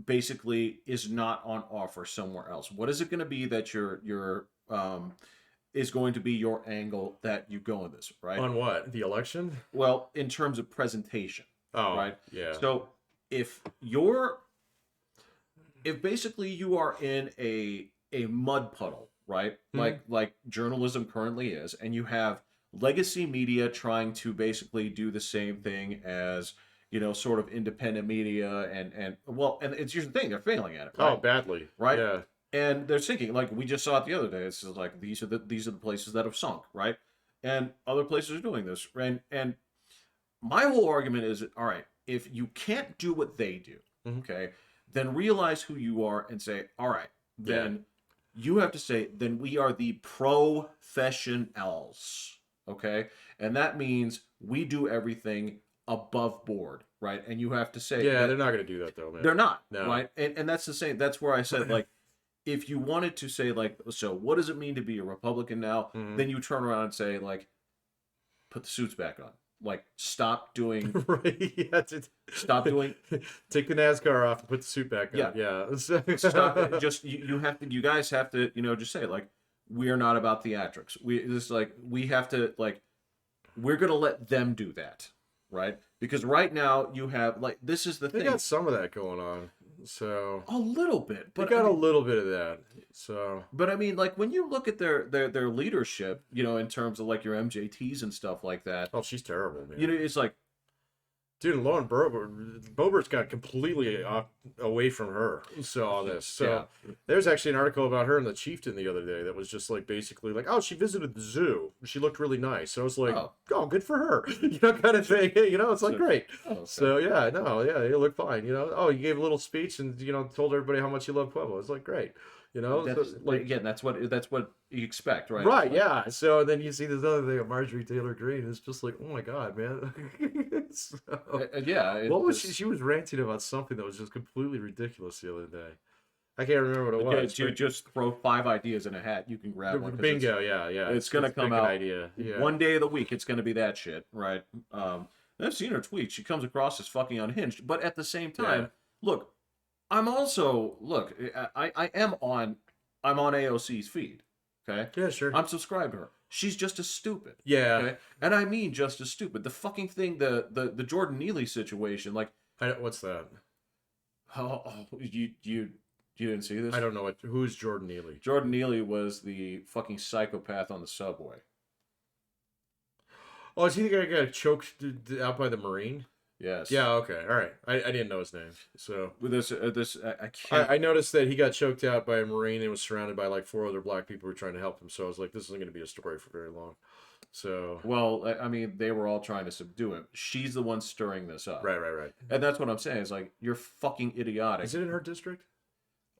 B: basically is not on offer somewhere else? What is it going to be that your is going to be your angle that you go in this, right?
A: On what? The election?
B: Well, in terms of presentation, right?
A: Yeah.
B: So if basically you are in a mud puddle, right? Like journalism currently is, and you have legacy media trying to basically do the same thing as sort of independent media, and it's here's the thing, they're failing at it, right?
A: Oh, badly,
B: right?
A: Yeah.
B: And they're sinking. Like we just saw it the other day. It's just like these are the places that have sunk, right? And other places are doing this, and my whole argument is, all right, if you can't do what they do, okay, then realize who you are and say, all right, then you have to say, then we are the professionals, okay? And that means we do everything above board, right? And you have to say...
A: Yeah, they're not going to do that, though, man.
B: They're not,
A: no.
B: Right? And that's the same. That's where I said, like, if you wanted to say, like, so what does it mean to be a Republican now? Then you turn around and say, like, put the suits back on. Like, stop doing...
A: right, yeah.
B: Stop doing...
A: Take the NASCAR off and put the suit back on. Yeah.
B: Stop. Just, you guys have to, just say, like, we're not about theatrics. We have to, like, we're going to let them do that, right? Because right now you have, like, this is the thing.
A: They got some of that going on. So
B: a little bit, but
A: they got a little bit of that. So,
B: but I mean, like when you look at their leadership, in terms of like your MJTs and stuff like that.
A: Oh, she's terrible, man.
B: It's like
A: Dude, and Lauren Boebert's got completely away from her. So all this. So there's actually an article about her in the Chieftain the other day that was just like basically like, oh, she visited the zoo. She looked really nice. So I was like, oh, good for her. Kind of thing. It's like great.
B: Oh, okay.
A: So yeah, no, yeah, you look fine. Oh, you gave a little speech and told everybody how much you love Pueblo. It's like great.
B: That's,
A: so, like
B: again, that's what you expect, right?
A: Right, yeah. So then you see this other thing of Marjorie Taylor Greene. It's just like, oh my god, man. So,
B: yeah.
A: what was she? She was ranting about something that was just completely ridiculous the other day. I can't remember what it was.
B: You just throw 5 ideas in a hat. You can grab one.
A: Bingo, yeah.
B: It's gonna come out.
A: Idea. Yeah.
B: One day of the week, it's gonna be that shit, right? I've seen her tweet. She comes across as fucking unhinged, but at the same time, look, I'm also I'm on AOC's feed. Okay.
A: Yeah, sure.
B: I'm subscribed to her. She's just as stupid.
A: Yeah.
B: Okay? And I mean just as stupid. The fucking thing, the Jordan Neely situation, like.
A: What's that?
B: You didn't see this?
A: I don't know who's Jordan Neely.
B: Jordan Neely was the fucking psychopath on the subway.
A: Oh, is he the guy who got choked out by the Marine?
B: Yes.
A: Yeah. Okay. All right. I didn't know his name. So
B: with this I can't.
A: I noticed that he got choked out by a Marine and was surrounded by like 4 other black people who were trying to help him. So I was like, this isn't going to be a story for very long. So
B: well, I mean, they were all trying to subdue him. She's the one stirring this up.
A: Right.
B: And that's what I'm saying. It's like, you're fucking idiotic.
A: Is it in her district?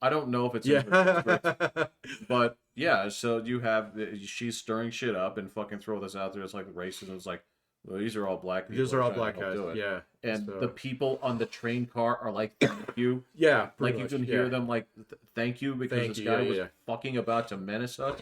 B: I don't know if it's in her district, but yeah. So you have she's stirring shit up and fucking throw this out there. It's like racism. It's like, well, these are all black people.
A: These are all black guys. Yeah.
B: And the people on the train car are like, thank you.
A: Yeah.
B: Like you can hear them like, thank you, because this guy was fucking about to menace us.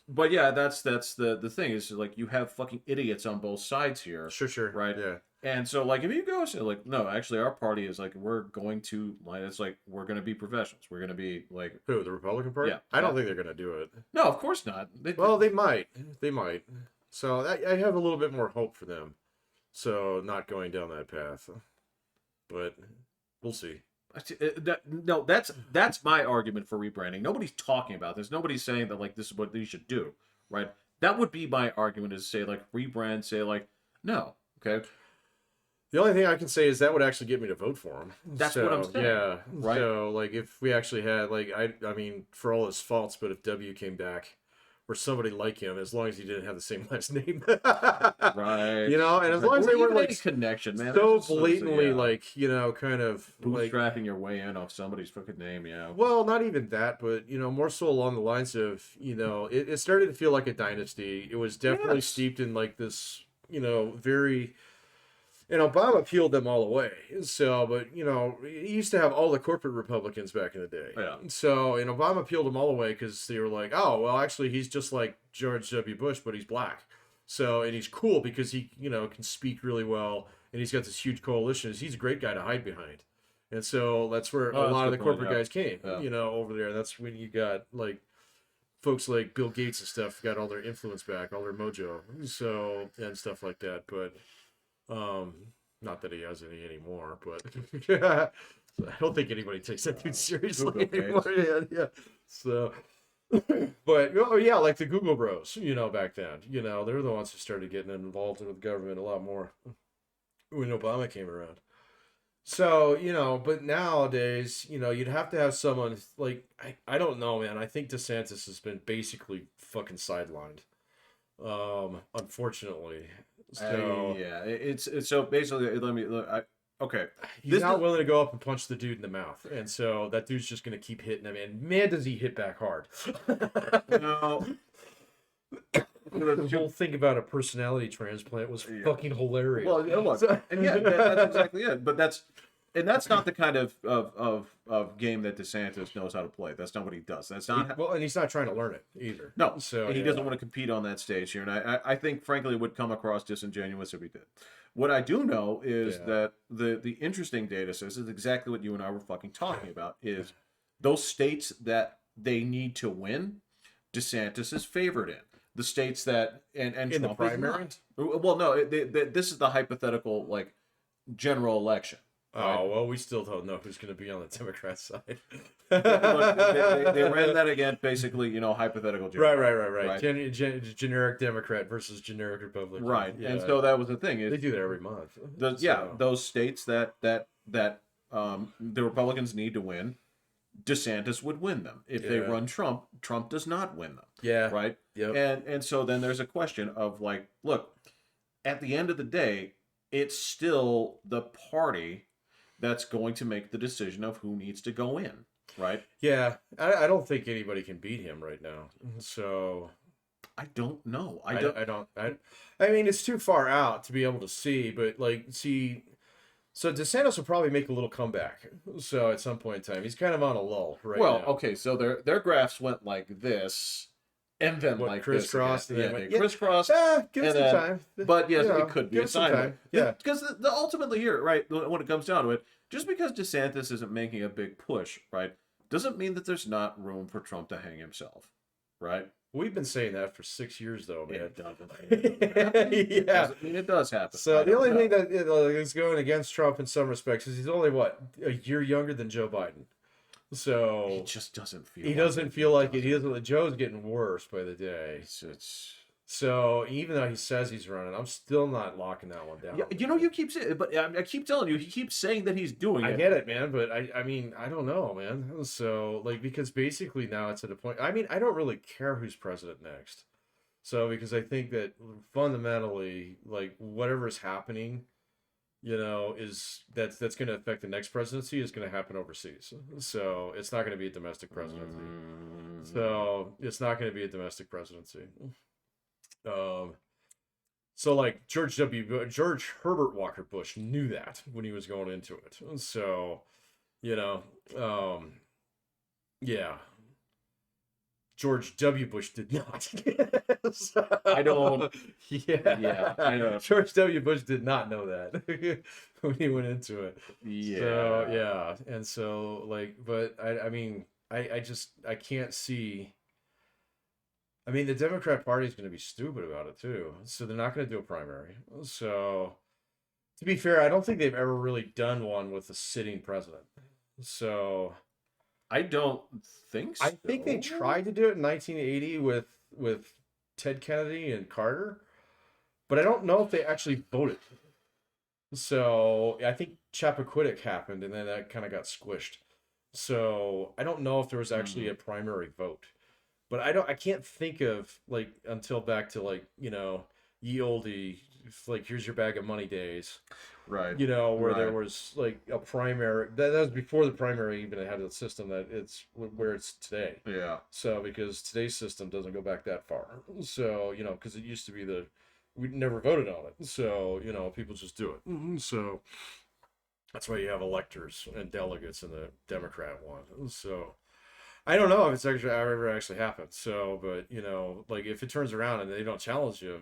B: But yeah, that's the thing is like, you have fucking idiots on both sides here.
A: Sure.
B: Right.
A: Yeah.
B: And so like, if you go say like, no, actually our party is like, we're going to like, it's like, we're going to be professionals. We're going to be like,
A: who, the Republican Party?
B: Yeah.
A: I don't think they're going to do it.
B: No, of course not.
A: They might. So I have a little bit more hope for them. So not going down that path, but we'll see.
B: No, that's my argument for rebranding. Nobody's talking about this. Nobody's saying that like this is what they should do, right? That would be my argument, is say like rebrand, say like no, okay.
A: The only thing I can say is that would actually get me to vote for him.
B: That's what I'm saying.
A: Yeah,
B: right.
A: So like if we actually had like I mean for all his faults, but if W came back, or somebody like him, as long as he didn't have the same last name,
B: right?
A: And as long as they weren't like
B: connection, man,
A: so blatantly like kind of
B: bootstrapping your way in off somebody's fucking name, yeah.
A: Well, not even that, but more so along the lines of it started to feel like a dynasty. It was definitely steeped in like this very. And Obama peeled them all away. So, but, he used to have all the corporate Republicans back in the day.
B: Yeah.
A: So, and Obama peeled them all away because they were like, oh, well, actually, he's just like George W. Bush, but he's black. So, and he's cool because he, can speak really well. And he's got this huge coalition. He's a great guy to hide behind. And so that's where a lot of the corporate guys came, over there. That's when you got, like, folks like Bill Gates and stuff got all their influence back, all their mojo. So, and stuff like that. But... not that he has any anymore, but I don't think anybody takes that dude seriously anymore. Yeah. So, but yeah, like the Google Bros, back then, they're the ones who started getting involved with government a lot more when Obama came around. So, but nowadays, you'd have to have someone like, I don't know, man. I think DeSantis has been basically fucking sidelined. Unfortunately. So
B: it's so basically. Okay.
A: He's not willing to go up and punch the dude in the mouth, and so that dude's just gonna keep hitting him. And man, does he hit back hard!
B: No.
A: The whole thing about a personality transplant was fucking hilarious.
B: Well, look, and that's exactly it. But that's not the kind of game that DeSantis knows how to play. That's not what he does. That's not
A: and he's not trying to learn it either.
B: No,
A: so
B: he doesn't want to compete on that stage here, and I think frankly it would come across disingenuous if he did. What I do know is that the interesting data says is exactly what you and I were fucking talking about. Is those states that they need to win, DeSantis is favored in. The states that and
A: in
B: Trump
A: the primary.
B: Well, no, this is the hypothetical like general election. Right?
A: Oh, well, we still don't know who's going to be on the Democrat side.
B: Look, they ran that again, basically, hypothetical
A: Right,
B: general,
A: right, right, right.
B: right?
A: Generic Democrat versus generic Republican.
B: Right. And
A: Yeah,
B: so that was the thing
A: they
B: is
A: do that every month.
B: yeah,
A: So,
B: those states that the Republicans need to win, DeSantis would win them. If they
A: yeah,
B: run Trump, Trump does not win them,
A: yeah,
B: right?
A: yep,
B: And so then there's a question of like, look, at the end of the day, it's still the party that's going to make the decision of who needs to go in, right?
A: yeah. I don't think anybody can beat him right now. So
B: I don't know. I
A: I,
B: don't.
A: I don't. I mean, it's too far out to be able to see, but like, see. So DeSantis will probably make a little comeback. So at some point in time, he's kind of on a lull right
B: Well,
A: now.
B: okay, so their graphs went like this, and then
A: What,
B: like this again.
A: crisscrossed and
B: Yeah,
A: then
B: they
A: went, yeah,
B: crisscrossed,
A: give it
B: and
A: some
B: then.
A: time.
B: But yes,
A: You know,
B: it could be
A: give
B: a
A: it some
B: sign.
A: time. Yeah.
B: Because the ultimately here, right, when it comes down to it, just because DeSantis isn't making a big push, right, doesn't mean that there's not room for Trump to hang himself, right?
A: We've been saying that for 6 years, though, man.
B: It doesn't mean it happen. It
A: Yeah.
B: doesn't mean it does happen.
A: So
B: I
A: the
B: don't
A: only
B: know.
A: thing that is going against Trump in some respects is he's only what, a year younger than Joe Biden.
B: He
A: So
B: just doesn't feel.
A: he
B: like
A: doesn't
B: it.
A: feel like it. He doesn't. Joe's getting worse by the day.
B: It's
A: So even though he says he's running, I'm still not locking that one down.
B: yeah, you keep saying, but I keep telling you, he keeps saying that he's doing
A: I
B: it.
A: get it, man, but I mean, I don't know, man. So like, because basically now it's at a point. I mean, I don't really care who's president next. So because I think that fundamentally, like whatever is happening, is that's going to affect the next presidency is going to happen overseas. So it's not going to be a domestic presidency. So it's not going to be a domestic presidency. So like George Herbert Walker Bush knew that when he was going into it. So, you know, yeah. George W. Bush did not. So,
B: I don't.
A: Yeah.
B: Yeah, I know.
A: George W. Bush did not know that when he went into it.
B: Yeah.
A: So, yeah. And so, like, but I mean, I can't see. I mean, the Democrat Party is going to be stupid about it too. So they're not going to do a primary. So, to be fair, I don't think they've ever really done one with a sitting president. So,
B: I don't think so.
A: I think they tried to do it in 1980 with Ted Kennedy and Carter, but I don't know if they actually voted. So I think Chappaquiddick happened, and then that kind of got squished. So I don't know if there was actually a primary vote, but I can't think of like until back to like ye olde, like here's your bag of money days.
B: Right.
A: Where there
B: Right.
A: was like a primary that was before the primary even had a system that it's where it's today.
B: Yeah.
A: So because today's system doesn't go back that far. So because it used to be we never voted on it. So people just do it. So that's why you have electors and delegates in the Democrat one. So I don't know if it's actually ever actually happened. So, but like if it turns around and they don't challenge you,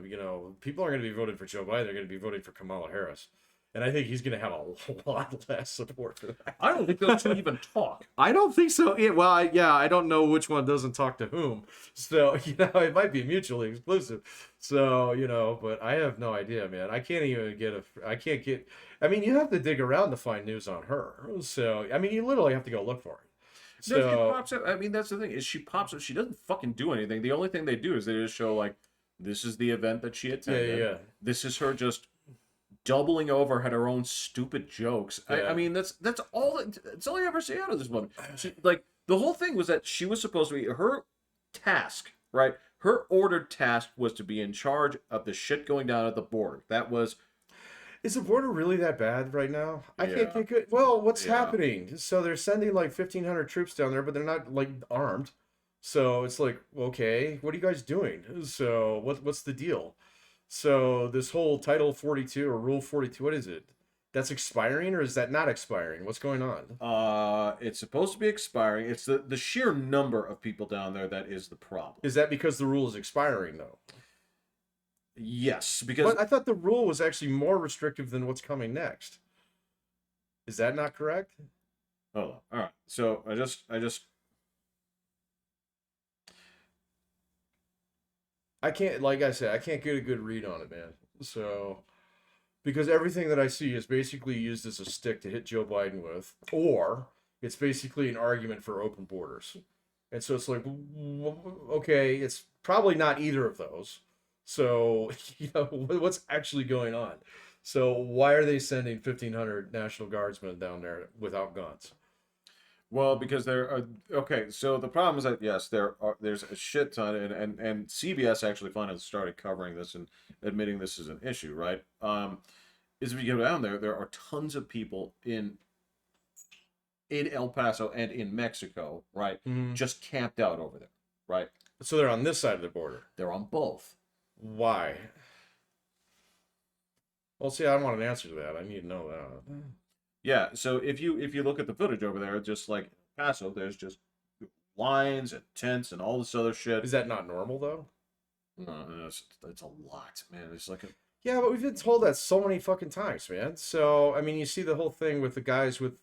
A: people aren't going to be voting for Joe Biden. They're going to be voting for Kamala Harris. And I think he's going to have a lot less support for that.
B: I don't think those two even talk.
A: I don't think so. Yeah, well, I don't know which one doesn't talk to whom. So, it might be mutually exclusive. So, but I have no idea, man. I can't even I mean, you have to dig around to find news on her. So, I mean, you literally have to go look for it.
B: No, she
A: So,
B: pops up. I mean, that's the thing is she pops up. She doesn't fucking do anything. The only thing they do is they just show like, this is the event that she attended.
A: yeah.
B: This is her just doubling over at her own stupid jokes.
A: Yeah.
B: I mean, that's all. That's all I ever see out of this woman. Like the whole thing was that she was supposed to be her task, right? Her ordered task was to be in charge of the shit going down at the border. That was.
A: Is the border really that bad right now? I
B: Yeah.
A: can't get good. Well, what's
B: Yeah.
A: happening? So they're sending like 1,500 troops down there, but they're not like armed. So it's like, okay, what are you guys doing? So what's the deal? So this whole Title 42 or Rule 42, what is it? That's expiring or is that not expiring? What's going on?
B: It's supposed to be expiring. It's the sheer number of people down there that is the problem.
A: Is that because the rule is expiring though?
B: Yes, because
A: But I thought the rule was actually more restrictive than what's coming next. Is that not correct?
B: hold on. All right. So I just
A: I can't, like I said, I can't get a good read on it, man. So, because everything that I see is basically used as a stick to hit Joe Biden with, or it's basically an argument for open borders. And so it's like, okay, it's probably not either of those. So, what's actually going on? So, why are they sending 1,500 National Guardsmen down there without guns?
B: Well, because there are okay. So the problem is that yes, there's a shit ton, and CBS actually finally started covering this and admitting this is an issue, right? Is if you go down there, there are tons of people in El Paso and in Mexico, right?
A: Mm-hmm.
B: Just camped out over there, right?
A: So they're on this side of the border.
B: They're on both.
A: Why? Well, see, I don't want an answer to that. I need to know that.
B: Yeah. So if you look at the footage over there, just like El Paso, there's just lines and tents and all this other shit.
A: Is that not normal though?
B: It's a lot, man. It's like a
A: Yeah, but we've been told that so many fucking times, man. So, I mean, you see the whole thing with the guys with,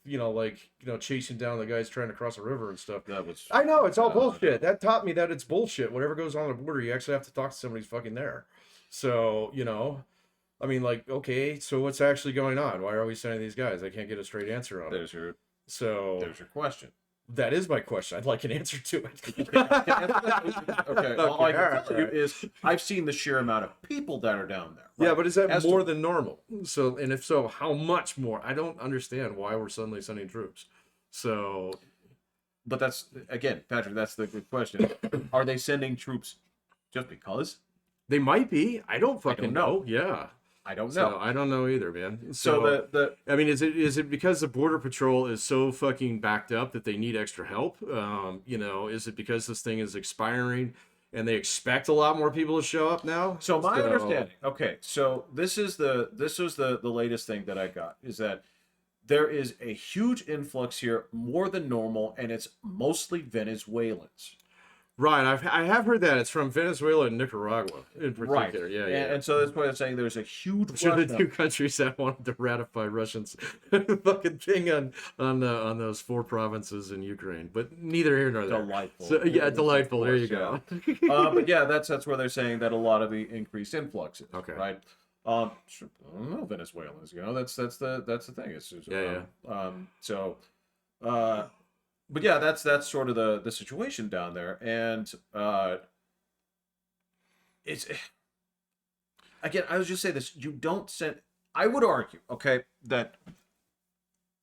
A: chasing down the guys trying to cross a river and stuff.
B: that was
A: I know, it's all bullshit. That taught me that it's bullshit. Whatever goes on the border, you actually have to talk to somebody who's fucking there. So, I mean, like, okay, so what's actually going on? Why are we sending these guys? I can't get a straight answer on it.
B: there's your
A: So,
B: question.
A: that is my question. I'd like an answer to it.
B: Okay, all I can tell you
A: right.
B: is I've seen the sheer amount of people that are down there.
A: Yeah,
B: right?
A: but is that
B: As
A: more
B: to-
A: than normal? So, and if so, how much more? I don't understand why we're suddenly sending troops. So,
B: But that's again, Patrick. That's the good question. Are they sending troops just because?
A: they might be. I don't fucking
B: know.
A: know. Yeah.
B: I don't
A: So
B: know.
A: I don't know either, man.
B: So the
A: I mean, is it because the border patrol is so fucking backed up that they need extra help? Is it because this thing is expiring and they expect a lot more people to show up now?
B: So my understanding, okay, so this was the latest thing that I got is that there is a huge influx here, more than normal, and it's mostly Venezuelans.
A: Right, I have heard that it's from Venezuela and Nicaragua in
B: Right.
A: particular. Yeah,
B: And,
A: yeah.
B: and so that's why I'm saying there's a huge
A: Which are the
B: rush
A: two
B: now.
A: countries that wanted to ratify Russians' fucking thing on those four provinces in Ukraine, but neither here nor there.
B: Delightful.
A: So yeah,
B: Of
A: delightful. There you
B: course,
A: go.
B: but yeah, that's where they're saying that a lot of the increased influx is.
A: Okay.
B: Right. Sure, I don't know Venezuelans. That's the thing. It's just,
A: Yeah.
B: So, but yeah, that's sort of the situation down there, and it's again. I was just say this. You don't send. I would argue, okay, that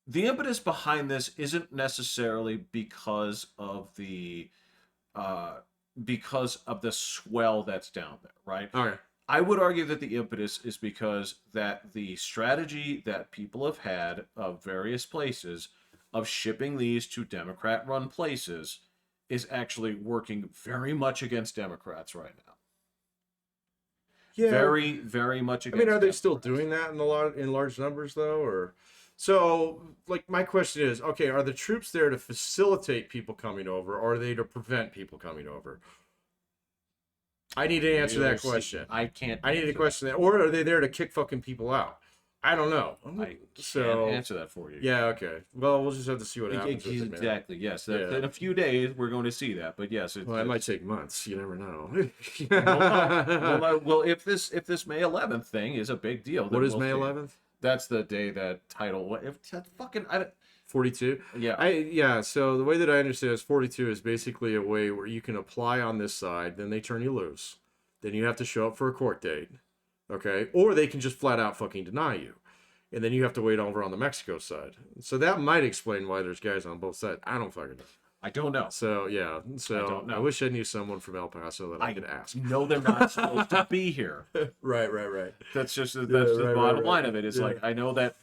B: the impetus behind this isn't necessarily because of the swell that's down there, right?
A: Okay.
B: I would argue that the impetus is because that the strategy that people have had of various places of shipping these to Democrat-run places is actually working very much against Democrats right now.
A: Yeah.
B: Very, very much
A: I
B: against
A: mean, are they
B: Democrats.
A: still doing that in large numbers though, or? So, like, my question is, okay, are the troops there to facilitate people coming over, or are they to prevent people coming over? I need to answer that question.
B: I can't.
A: I need to
B: answer
A: question that. Or are they there to kick fucking people out? I don't know.
B: I
A: So
B: can't answer that for you.
A: yeah, okay. Well, we'll just have to see what happens with it, man.
B: Exactly. Yes.
A: Yeah.
B: In a few days, we're going to see that. But yes,
A: Well, it might take months. You never know.
B: well, if this May 11th thing is a big deal, then
A: What is
B: we'll
A: May
B: see.
A: 11th?
B: That's the day that title. What if that fucking?
A: 42.
B: Yeah.
A: So the way that I understand it is 42 is basically a way where you can apply on this side, then they turn you loose, then you have to show up for a court date, okay, or they can just flat out fucking deny you, and then you have to wait over on the Mexico side. So that might explain why there's guys on both sides. I don't fucking know.
B: I don't know.
A: So yeah,
B: I don't know.
A: I wish I knew someone from El Paso that I could ask.
B: No, they're not supposed to be here.
A: Right.
B: That's the bottom line of it. Is like I know that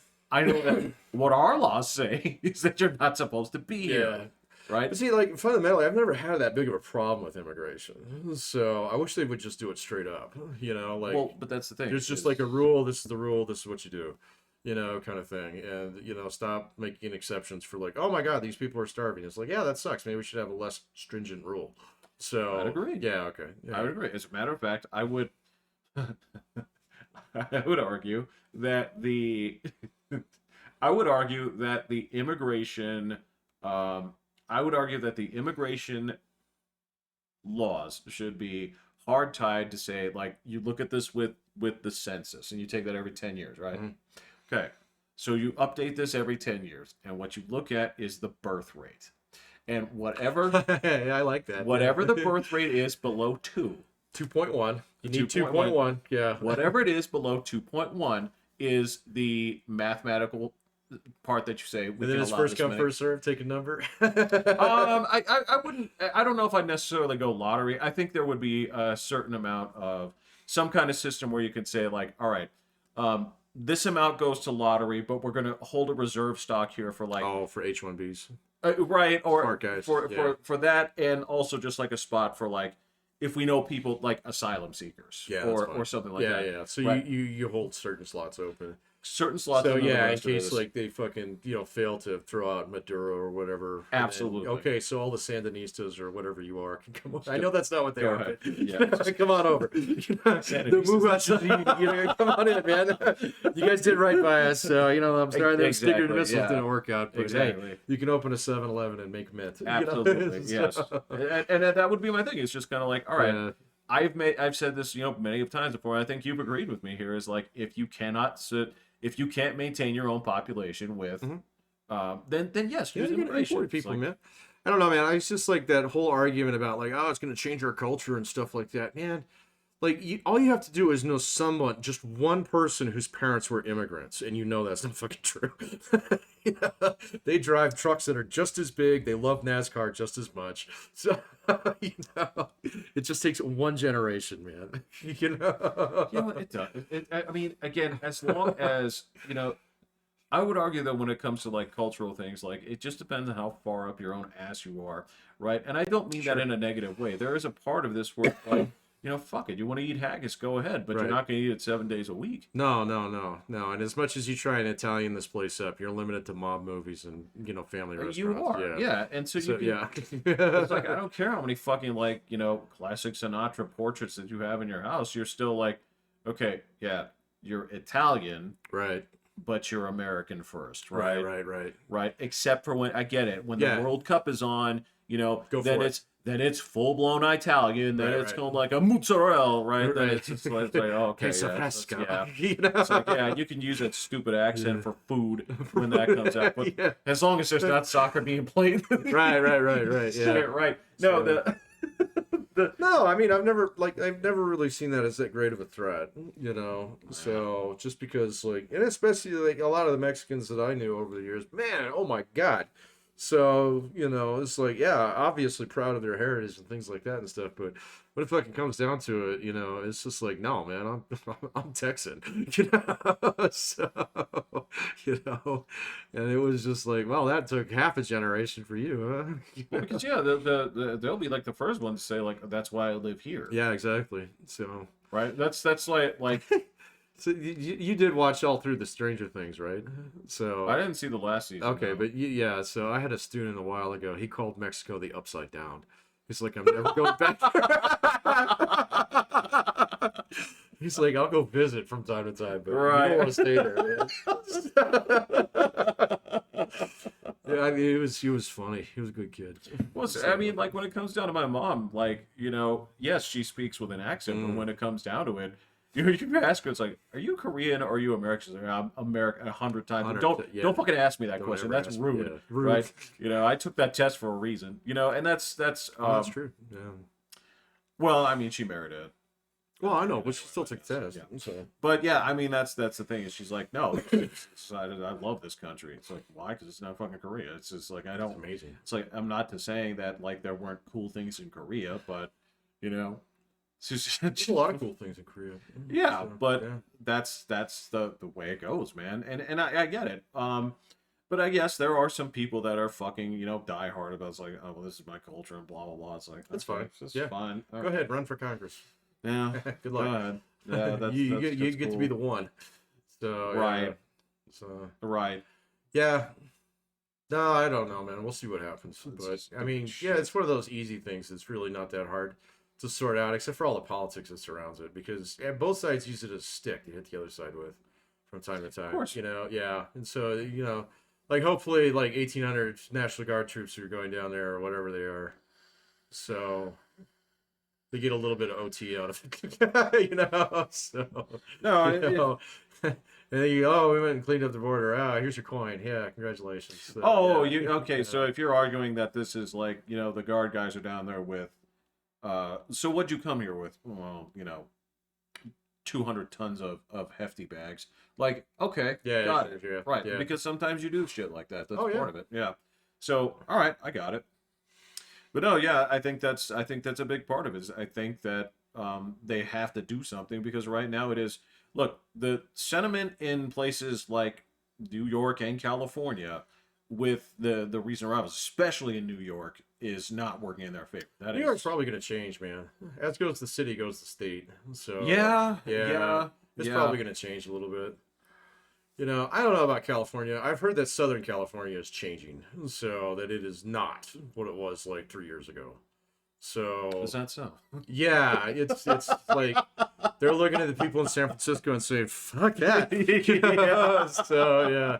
B: what our laws say is that you're not supposed to be here. Right.
A: But see, like, fundamentally, I've never had that big of a problem with immigration. So I wish they would just do it straight up. Like,
B: well, but that's the thing.
A: there's just like a rule. This is the rule. This is what you do. Kind of thing. And, stop making exceptions for like, oh my God, these people are starving. It's like, yeah, that sucks. Maybe we should have a less stringent rule. So
B: I'd agree.
A: Yeah, okay. Yeah.
B: I would agree. As a matter of fact, I would argue that the immigration laws should be hard tied to say, like, you look at this with with the census, and you take that every 10 years, right?
A: Mm-hmm.
B: Okay. So you update this every 10 years, and what you look at is the birth rate. And whatever
A: I like that.
B: whatever the birth rate is below 2,
A: 2.1. You need
B: 2.1.
A: 2.1. Yeah.
B: Whatever it is below 2.1 is the mathematical part that you say we
A: And then
B: can
A: it's
B: allow
A: first
B: this
A: come,
B: many.
A: first serve. Take a number.
B: I wouldn't. I don't know if I'd necessarily go lottery. I think there would be a certain amount of some kind of system where you could say like, all right, this amount goes to lottery, but we're going to hold a reserve stock here for like
A: Oh, for H1Bs.
B: right, or
A: Smart guys.
B: for
A: Yeah.
B: for that, and also just like a spot for like if we know people like asylum seekers,
A: Yeah,
B: or something like that.
A: Yeah. So
B: Right.
A: you hold certain slots open.
B: Certain slots.
A: So
B: and then the
A: yeah, in
B: rest of it
A: case
B: is-
A: like they fucking fail to throw out Maduro or whatever. and then-
B: Absolutely.
A: okay, so all the Sandinistas or whatever you are can come on. I know that's not what they
B: Go
A: are.
B: ahead.
A: But
B: Yeah.
A: come on over. The
B: Sandinistas.
A: move outside. Come on in, man. You guys did right by us. So I'm sorry that
B: Exactly,
A: sticker and missiles
B: yeah.
A: didn't work out. But
B: Exactly.
A: hey, you can open a 7-Eleven and make mint.
B: Absolutely, yes.
A: So-
B: And that would be my thing. It's just kind of like, all right,
A: Yeah.
B: I've said this, many of times before. I think you've agreed with me here. Is like if you can't maintain your own population with, then yes,
A: Yeah,
B: use
A: you can
B: immigration.
A: import
B: It's
A: people,
B: like,
A: man. I don't know, man. It's just like that whole argument about like, oh, it's going to change our culture and stuff like that, man. Like, all you have to do is know someone, just one person whose parents were immigrants, and that's not fucking true. They drive trucks that are just as big. They love NASCAR just as much. So, it just takes one generation, man.
B: it does. I mean, again, as long as I would argue that when it comes to like cultural things, like it just depends on how far up your own ass you are, right? And I don't mean that in a negative way. There is a part of this where like, fuck it, you want to eat haggis, go ahead, but
A: Right.
B: you're not going to eat it 7 days a week.
A: No. And as much as you try and Italian this place up, you're limited to mob movies and family restaurants.
B: You are, yeah. And so you can,
A: yeah.
B: it's like I don't care how many fucking like classic Sinatra portraits that you have in your house. You're still like, okay, yeah, you're Italian,
A: Right.
B: but you're American first, right?
A: Right.
B: Right. Except for when I get it when
A: Yeah.
B: the World Cup is on,
A: Go
B: then
A: for it.
B: then it's full blown Italian. Then
A: Right,
B: it's
A: right.
B: going like a mozzarella, right? Then
A: Right.
B: it's like oh, okay,
A: Queso
B: yeah,
A: fresco.
B: yeah.
A: You know?
B: It's like, yeah, you can use that stupid accent for food when that comes out, but
A: Yeah.
B: as long as there's not soccer being played.
A: Right. Yeah.
B: Right. No,
A: So- No, I mean I've never really seen that as that great of a threat, So just because and especially like a lot of the Mexicans that I knew over the years, man, oh my God. So, it's like, yeah, obviously proud of their heritage and things like that and stuff, but when it fucking comes down to it, it's just like, no, man, I'm Texan, so, and it was just like, well, that took half a generation for you, huh?
B: well, because they'll be like the first one to say like that's why I live here.
A: Yeah, exactly. So,
B: Right. That's like
A: so you did watch all through the Stranger Things, right? So
B: I didn't see the last season.
A: okay,
B: no.
A: but yeah, so I had a student a while ago. He called Mexico the Upside Down. He's like, I'm never going back there. He's like, I'll go visit from time to time, but
B: Right.
A: you don't want to stay there, man. Yeah, I mean, he was funny. He was a good kid.
B: Well, I mean, like when it comes down to my mom, like yes, she speaks with an accent, but when it comes down to it, you ask her, it's like, are you Korean or are you American? She's like, I'm American 100 times. But don't fucking ask me that
A: Don't
B: question.
A: ever
B: That's
A: ask me,
B: rude,
A: yeah. Rude.
B: right? I took that test for a reason, and that's
A: That's true. Yeah.
B: well, I mean, she married it.
A: Well, I know, but she still took the test.
B: Yeah.
A: So.
B: But yeah, I mean that's the thing is she's like, no, I love this country. It's like, why? Because it's not fucking Korea. It's just like I don't.
A: It's amazing.
B: It's like I'm not to saying that like there weren't cool things in Korea, but it's just,
A: There's a lot of cool things in Korea.
B: yeah,
A: So,
B: but
A: yeah.
B: that's the way it goes, man. And I get it. But I guess there are some people that are fucking die hard about it's like, oh well, this is my culture and blah blah blah. It's like
A: That's
B: okay,
A: fine.
B: That's
A: Yeah.
B: fine.
A: Go ahead, run for Congress.
B: Yeah.
A: Good
B: Go
A: luck.
B: ahead. Yeah, that's,
A: you
B: that's
A: get to be the
B: cool.
A: one. So
B: Right.
A: Yeah. So
B: Right.
A: yeah. No, I don't know, man. We'll see what happens.
B: It's
A: But
B: just
A: I mean,
B: stupid
A: yeah,
B: shit.
A: it's one of those easy things. It's really not that hard to sort out, except for all the politics that surrounds it, because both sides use it as a stick to hit the other side with from time to time.
B: course.
A: Yeah, and so like hopefully like 1,800 National Guard troops are going down there or whatever they are. So they get a little bit of OT out of it, So,
B: No,
A: you know, and then we went and cleaned up the border. Here's your coin. Yeah, congratulations. So,
B: oh,
A: yeah,
B: okay. So if you're arguing that this is like, the guard guys are down there with, so what'd you come here with? Well, 200 tons of hefty bags. Like, okay,
A: yeah,
B: got
A: sure,
B: it.
A: yeah,
B: Right,
A: yeah.
B: because sometimes you do shit like that. That's
A: Oh,
B: part
A: yeah.
B: of it. Yeah. So, all right, I got it. But no, yeah, I think that's a big part of it. Is I think that they have to do something because right now it is. Look, the sentiment in places like New York and California, with the recent arrivals, especially in New York, is not working in their favor. That
A: New York's
B: is.
A: probably going to change, man. As goes the city, goes the state. So,
B: Yeah,
A: yeah,
B: yeah,
A: it's
B: yeah.
A: probably going to change a little bit. I don't know about California. I've heard that Southern California is changing, so that it is not what it was like 3 years ago.
B: Is
A: So,
B: that so?
A: yeah, it's like they're looking at the people in San Francisco and saying, "Fuck that."
B: Yeah.
A: So yeah.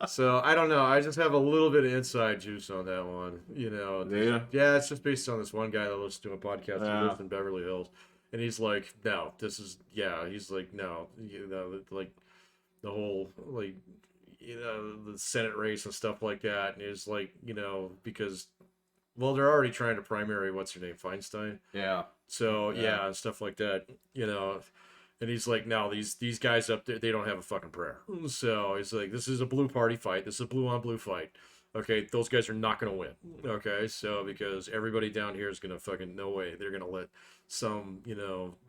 A: So I don't know. I just have a little bit of inside juice on that one.
B: Yeah.
A: Yeah, it's just based on this one guy that listens to a podcast who
B: Yeah.
A: lives in Beverly Hills, and he's like, "No, this is yeah." He's like, "No, like the whole like the Senate race and stuff like that," and he's like, because well, they're already trying to primary what's her name, Feinstein.
B: Yeah.
A: So
B: Yeah.
A: yeah, and stuff like that. And he's like, no, these guys up there, they don't have a fucking prayer. So he's like, this is a blue party fight. This is a blue on blue fight. Okay, those guys are not gonna win. Okay, so because everybody down here is gonna fucking no way they're gonna let some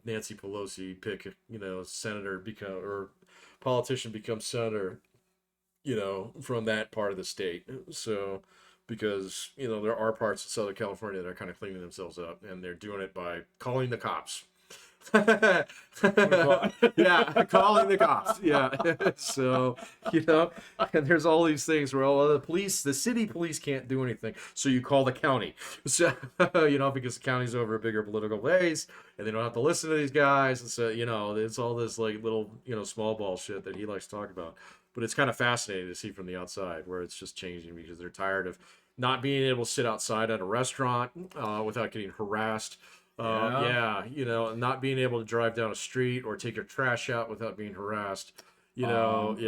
A: Nancy Pelosi pick senator become or politician become senator from that part of the state. So because there are parts of Southern California that are kind of cleaning themselves up, and they're doing it by calling the cops. Yeah, calling the cops. Yeah, so and there's all these things where the city police can't do anything, so you call the county. So because the county's over a bigger political base, and they don't have to listen to these guys, and so it's all this like little small ball shit that he likes to talk about. But it's kind of fascinating to see from the outside where it's just changing because they're tired of not being able to sit outside at a restaurant without getting harassed.
B: Yeah.
A: Not being able to drive down a street or take your trash out without being harassed. Yeah.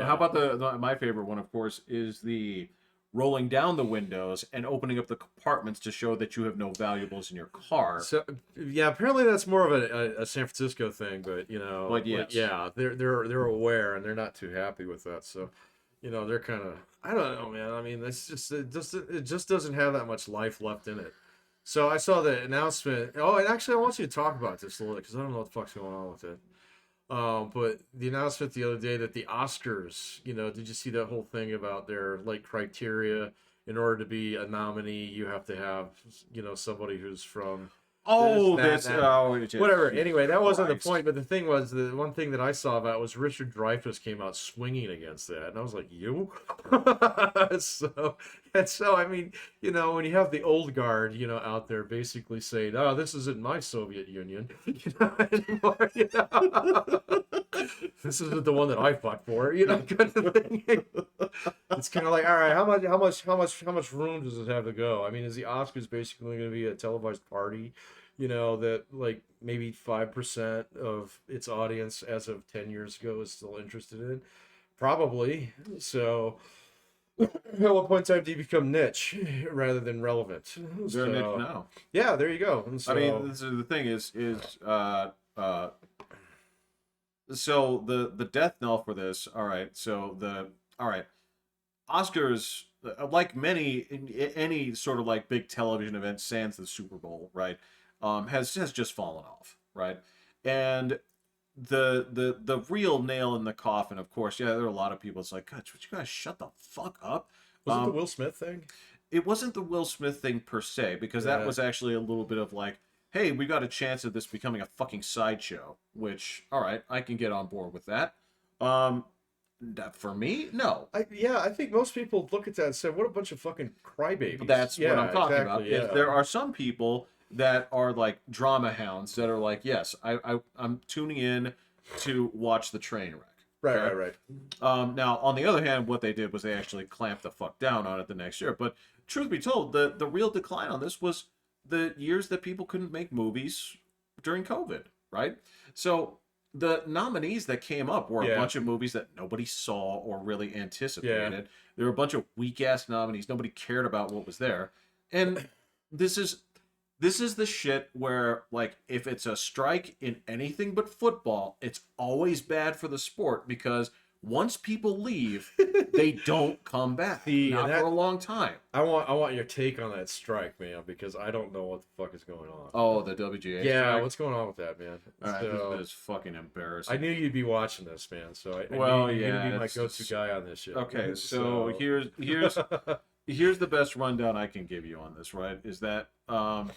B: How about my favorite one, of course, is the rolling down the windows and opening up the compartments to show that you have no valuables in your car.
A: So yeah, apparently that's more of a San Francisco thing, but
B: But yes.
A: yeah, they're aware and they're not too happy with that. So they're kind of I don't know, man. I mean, it just doesn't have that much life left in it. So I saw the announcement. Oh, and actually, I want you to talk about this a little because I don't know what the fuck's going on with it. But the announcement the other day that the Oscars, did you see that whole thing about their like criteria? In order to be a nominee, you have to have, somebody who's from
B: Oh,
A: this,
B: that's
A: that. Whatever. Anyway, that wasn't the
B: Christ.
A: point. But the thing was, the one thing that I saw about was Richard Dreyfuss came out swinging against that, and I was like, "You?" so I mean, when you have the old guard, out there basically saying, "Oh, this isn't my Soviet Union," anymore. This isn't the one that I fought for, kind of thing. It's kind of like, all right, how much room does it have to go? I mean, is the Oscars basically going to be a televised party? That like maybe 5% of its audience as of 10 years ago is still interested in. Probably. So at what point in time do you become niche rather than relevant?
B: They're niche now.
A: Yeah, there you go. And so,
B: I mean, the thing is so the death knell for this. All right, Oscars, like any sort of like big television event, sans the Super Bowl, right? Has just fallen off, right? And the real nail in the coffin, of course, yeah, there are a lot of people. It's like, God, would you guys shut the fuck up?
A: was it the Will Smith thing?
B: It wasn't the Will Smith thing per se, because that was actually a little bit of like, hey, we got a chance of this becoming a fucking sideshow. Which, all right, I can get on board with that. For me, no.
A: I think most people look at that and say, "What a bunch of fucking crybabies."
B: But that's what I'm talking about.
A: Yeah.
B: If there are some people that are like drama hounds that are like, yes, I'm tuning in to watch the train wreck.
A: Right.
B: Now, on the other hand, what they did was they actually clamped the fuck down on it the next year. But truth be told, the real decline on this was the years that people couldn't make movies during COVID, right? So the nominees that came up were a
A: Yeah.
B: bunch of movies that nobody saw or really
A: Yeah.
B: anticipated. There were a bunch of weak ass nominees. Nobody cared about what was there. And this is the shit where, like, if it's a strike in anything but football, it's always bad for the sport, because once people leave, they don't come back.
A: See,
B: Not
A: and
B: for a long time.
A: I want your take on that strike, man, because I don't know what the fuck is going on.
B: Oh, the WGA
A: Yeah,
B: strike?
A: what's going on with that, man?
B: All right,
A: So,
B: this is fucking embarrassing.
A: I knew you'd be watching this, man. So I
B: Well,
A: knew you're
B: yeah,
A: gonna be my
B: it's
A: go-to guy on this shit.
B: Okay, so here's the best rundown I can give you on this, right? Is that the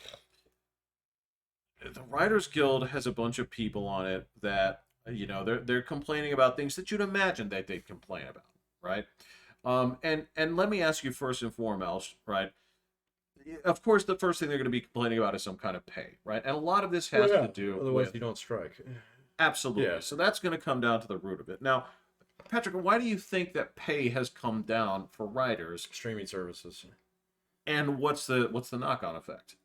B: Writers Guild has a bunch of people on it that, they're complaining about things that you'd imagine that they'd complain about, right? And let me ask you first and foremost, right? Of course, the first thing they're going to be complaining about is some kind of pay, right? And a lot of this has to do
A: Otherwise,
B: with,
A: you don't strike.
B: absolutely.
A: Yeah.
B: So that's going to come down to the root of it. Now, Patrick, why do you think that pay has come down for writers,
A: Streaming services.
B: and what's the knock-on effect?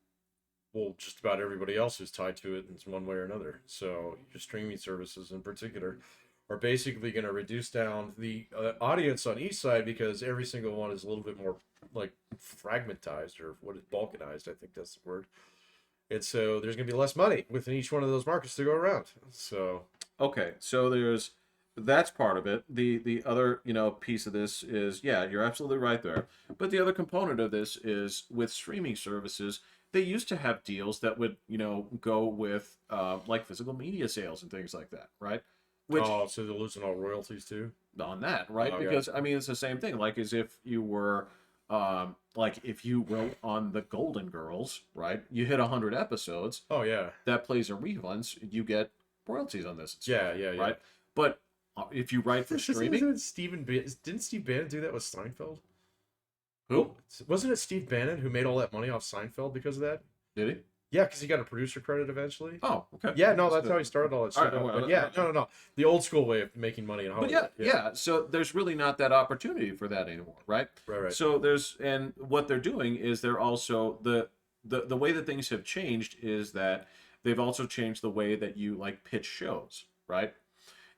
A: Well, just about everybody else who's tied to it in one way or another. So your streaming services in particular are basically going to reduce down the audience on each side, because every single one is a little bit more like fragmentized, or what is balkanized, I think that's the word. And so there's going to be less money within each one of those markets to go around. So
B: Okay, so that's part of it. The other, piece of this is, yeah, you're absolutely right there. But the other component of this is, with streaming services, they used to have deals that would, go with like physical media sales and things like that, right? Which,
A: so they're losing all royalties too.
B: on that, right?
A: Okay.
B: Because I mean, it's the same thing. Like, as if you were, like, if you wrote on the Golden Girls, right? You hit 100 episodes.
A: Oh yeah.
B: That plays in reruns. You get royalties on this.
A: Yeah, yeah, yeah.
B: Right. But if you write for streaming,
A: didn't Steve Bannon do that with Seinfeld?
B: who
A: Wasn't it Steve Bannon who made all that money off Seinfeld because of that?
B: did he?
A: Yeah, because he got a producer credit eventually.
B: Oh, okay.
A: Yeah, no, that's how he started all that
B: All
A: shit.
B: right,
A: But
B: well,
A: yeah, no. The old school way of making money in
B: But
A: Hollywood.
B: yeah. So there's really not that opportunity for that anymore, right?
A: Right.
B: So and what they're doing is, they're also the way that things have changed is that they've also changed the way that you, like, pitch shows, right?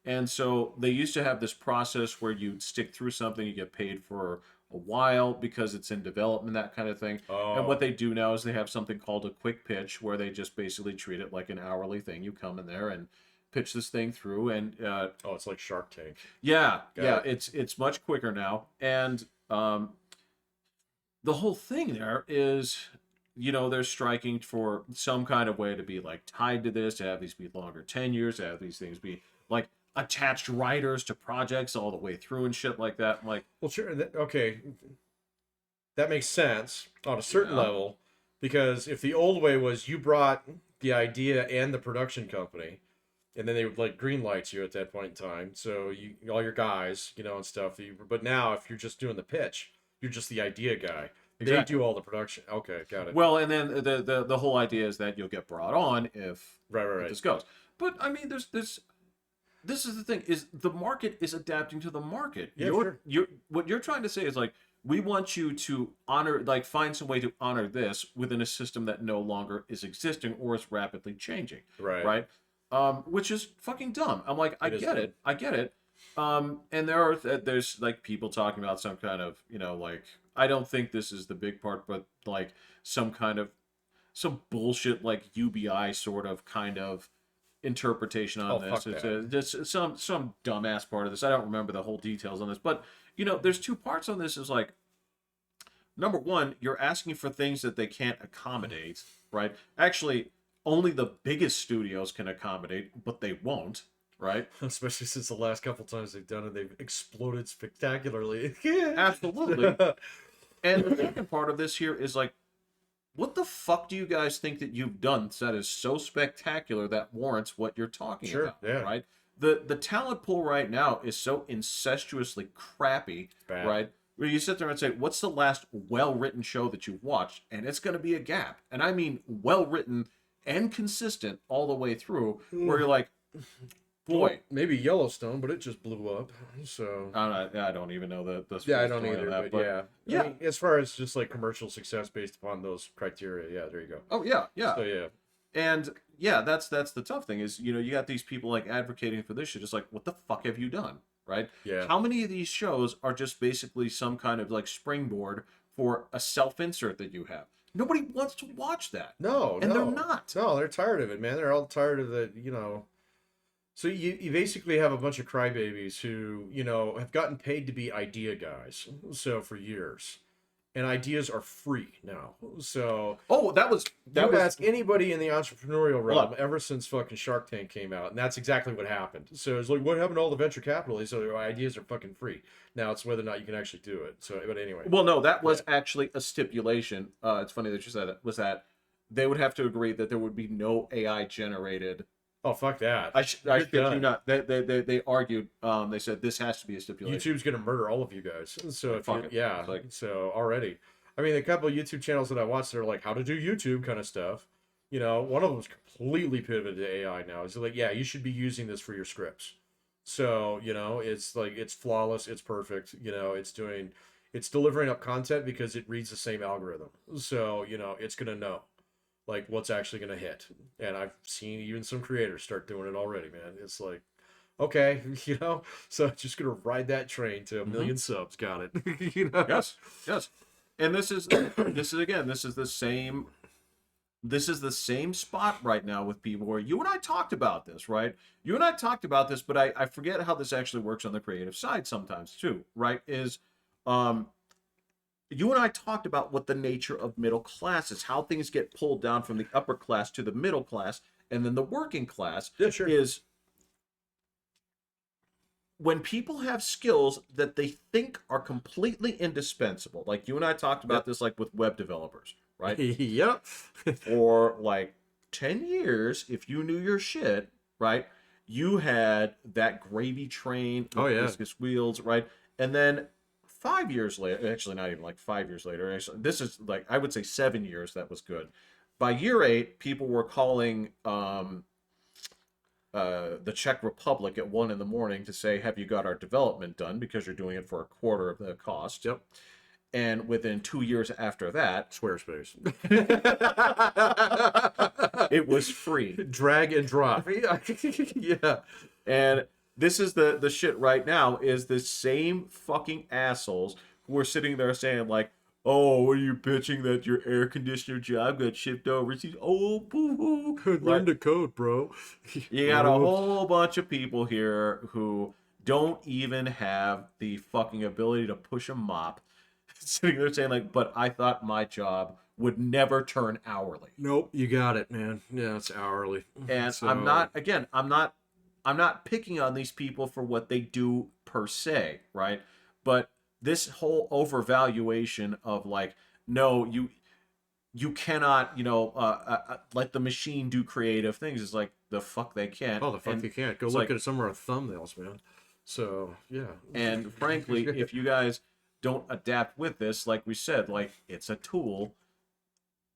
B: And so they used to have this process where you stick through something, you get paid for a while because it's in development, that kind of thing.
A: Oh.
B: And what they do now is they have something called a quick pitch, where they just basically treat it like an hourly thing. You come in there and pitch this thing through, and
A: it's like Shark Tank.
B: yeah,
A: Got
B: it's much quicker now. And the whole thing there is, they're striking for some kind of way to be, like, tied to this, to have these be longer tenures, to have these things be, like, attached writers to projects all the way through and shit like that. I'm like,
A: Well, sure. Okay, that makes sense on a certain
B: Yeah.
A: level, because if the old way was you brought the idea and the production company, and then they would, like, green lights you at that point in time, so you all your guys, and stuff. But now, if you're just doing the pitch, you're just the idea guy. They
B: Exactly.
A: do all the production. Okay, got it.
B: well, and then the whole idea is that you'll get brought on if
A: Right.
B: this goes. But I mean, this is the thing, is the market is adapting to the market.
A: Yeah, sure.
B: What you're trying to say is, like, we want you to honor, like, find some way to honor this within a system that no longer is existing or is rapidly changing.
A: Right.
B: Which is fucking dumb. I'm like, I
A: It is
B: get it. And there's, like, people talking about some kind of, like, I don't think this is the big part, but, like, some bullshit, like, UBI sort of kind of interpretation on this.
A: Fuck
B: It's just some dumbass part of this. I don't remember the whole details on this, but there's two parts on this. Is, like, number one, you're asking for things that they can't accommodate, right? Actually, only the biggest studios can accommodate, but they won't, right?
A: Especially since the last couple times they've done it, they've exploded spectacularly.
B: Absolutely. And the second part of this here is, like, what the fuck do you guys think that you've done that is so spectacular that warrants what you're talking about?
A: Yeah.
B: Right? The talent pool right now is so incestuously crappy,
A: Bad.
B: right? Where you sit there and say, what's the last well-written show that you've watched? And it's going to be a gap. And I mean well-written and consistent all the way through, where you're like, boy.
A: Well, maybe Yellowstone, but it just blew up. So
B: I don't even know the
A: I don't
B: story of
A: either.
B: that,
A: But yeah.
B: Yeah.
A: I mean, as far as just, like, commercial success based upon those criteria, yeah, there you go.
B: Oh, yeah.
A: So yeah.
B: And yeah, that's the tough thing is, you got these people like advocating for this shit. It's like, what the fuck have you done? Right?
A: Yeah.
B: How many of these shows are just basically some kind of like springboard for a self-insert that you have? Nobody wants to watch that.
A: No,
B: And they're
A: no,
B: not.
A: no. They're tired of it, man. They're all tired of the, So you basically have a bunch of crybabies who, have gotten paid to be idea guys. So for years. And ideas are free now. So
B: Oh,
A: you ask anybody in the entrepreneurial realm
B: Look.
A: ever since fucking Shark Tank came out, and that's exactly what happened. So it's like, what happened to all the venture capitalists? So their ideas are fucking free. Now it's whether or not you can actually do it. So, but anyway.
B: Well, no, that was actually a stipulation. It's funny that you said it. Was that they would have to agree that there would be no AI generated.
A: Oh, fuck that.
B: I shit you not. They argued. They said this has to be a stipulation.
A: YouTube's gonna murder all of you guys. So if
B: Fuck it.
A: yeah,
B: Like,
A: so already, I mean, a couple of YouTube channels that I watch that are like how to do YouTube kind of stuff. One of them's completely pivoted to AI now. It's like, yeah, you should be using this for your scripts. So it's like it's flawless, it's perfect. It's delivering up content because it reads the same algorithm. So it's gonna know like what's actually gonna hit. And I've seen even some creators start doing it already, man. It's like, okay, so just gonna ride that train to a million subs. Got it.
B: Yes, yes. And this is again, this is the same spot right now with people where you and I talked about this, right? You and I talked about this, but I forget how this actually works on the creative side sometimes too, right? You and I talked about what the nature of middle class is, how things get pulled down from the upper class to the middle class, and then the working class is when people have skills that they think are completely indispensable. Like you and I talked about this, like with web developers, right?
A: Yep.
B: For like 10 years, if you knew your shit, right, you had that gravy train with viscous wheels, right? And then 5 years later, actually not even like 5 years later, actually, this is like, I would say 7 years, that was good. By year 8, people were calling the Czech Republic at 1 a.m. to say, have you got our development done? Because you're doing it for a quarter of the cost.
A: Yep.
B: And within 2 years after that,
A: Squarespace.
B: it was free.
A: Drag and drop. Yeah.
B: And this is the shit right now is the same fucking assholes who are sitting there saying like, oh, what are you bitching that your air conditioner job got shipped overseas? Oh, boo hoo.
A: Learn to code, bro.
B: You got a whole bunch of people here who don't even have the fucking ability to push a mop. Sitting there saying like, but I thought my job would never turn hourly.
A: Nope, you got it, man. Yeah, it's hourly.
B: And
A: so...
B: I'm not picking on these people for what they do per se, right? But this whole overvaluation of like, no, you cannot, let the machine do creative things is like the fuck they can't.
A: Oh, the fuck they can't. Go look at some of our thumbnails, man. So yeah.
B: And frankly, if you guys don't adapt with this, like we said, like it's a tool.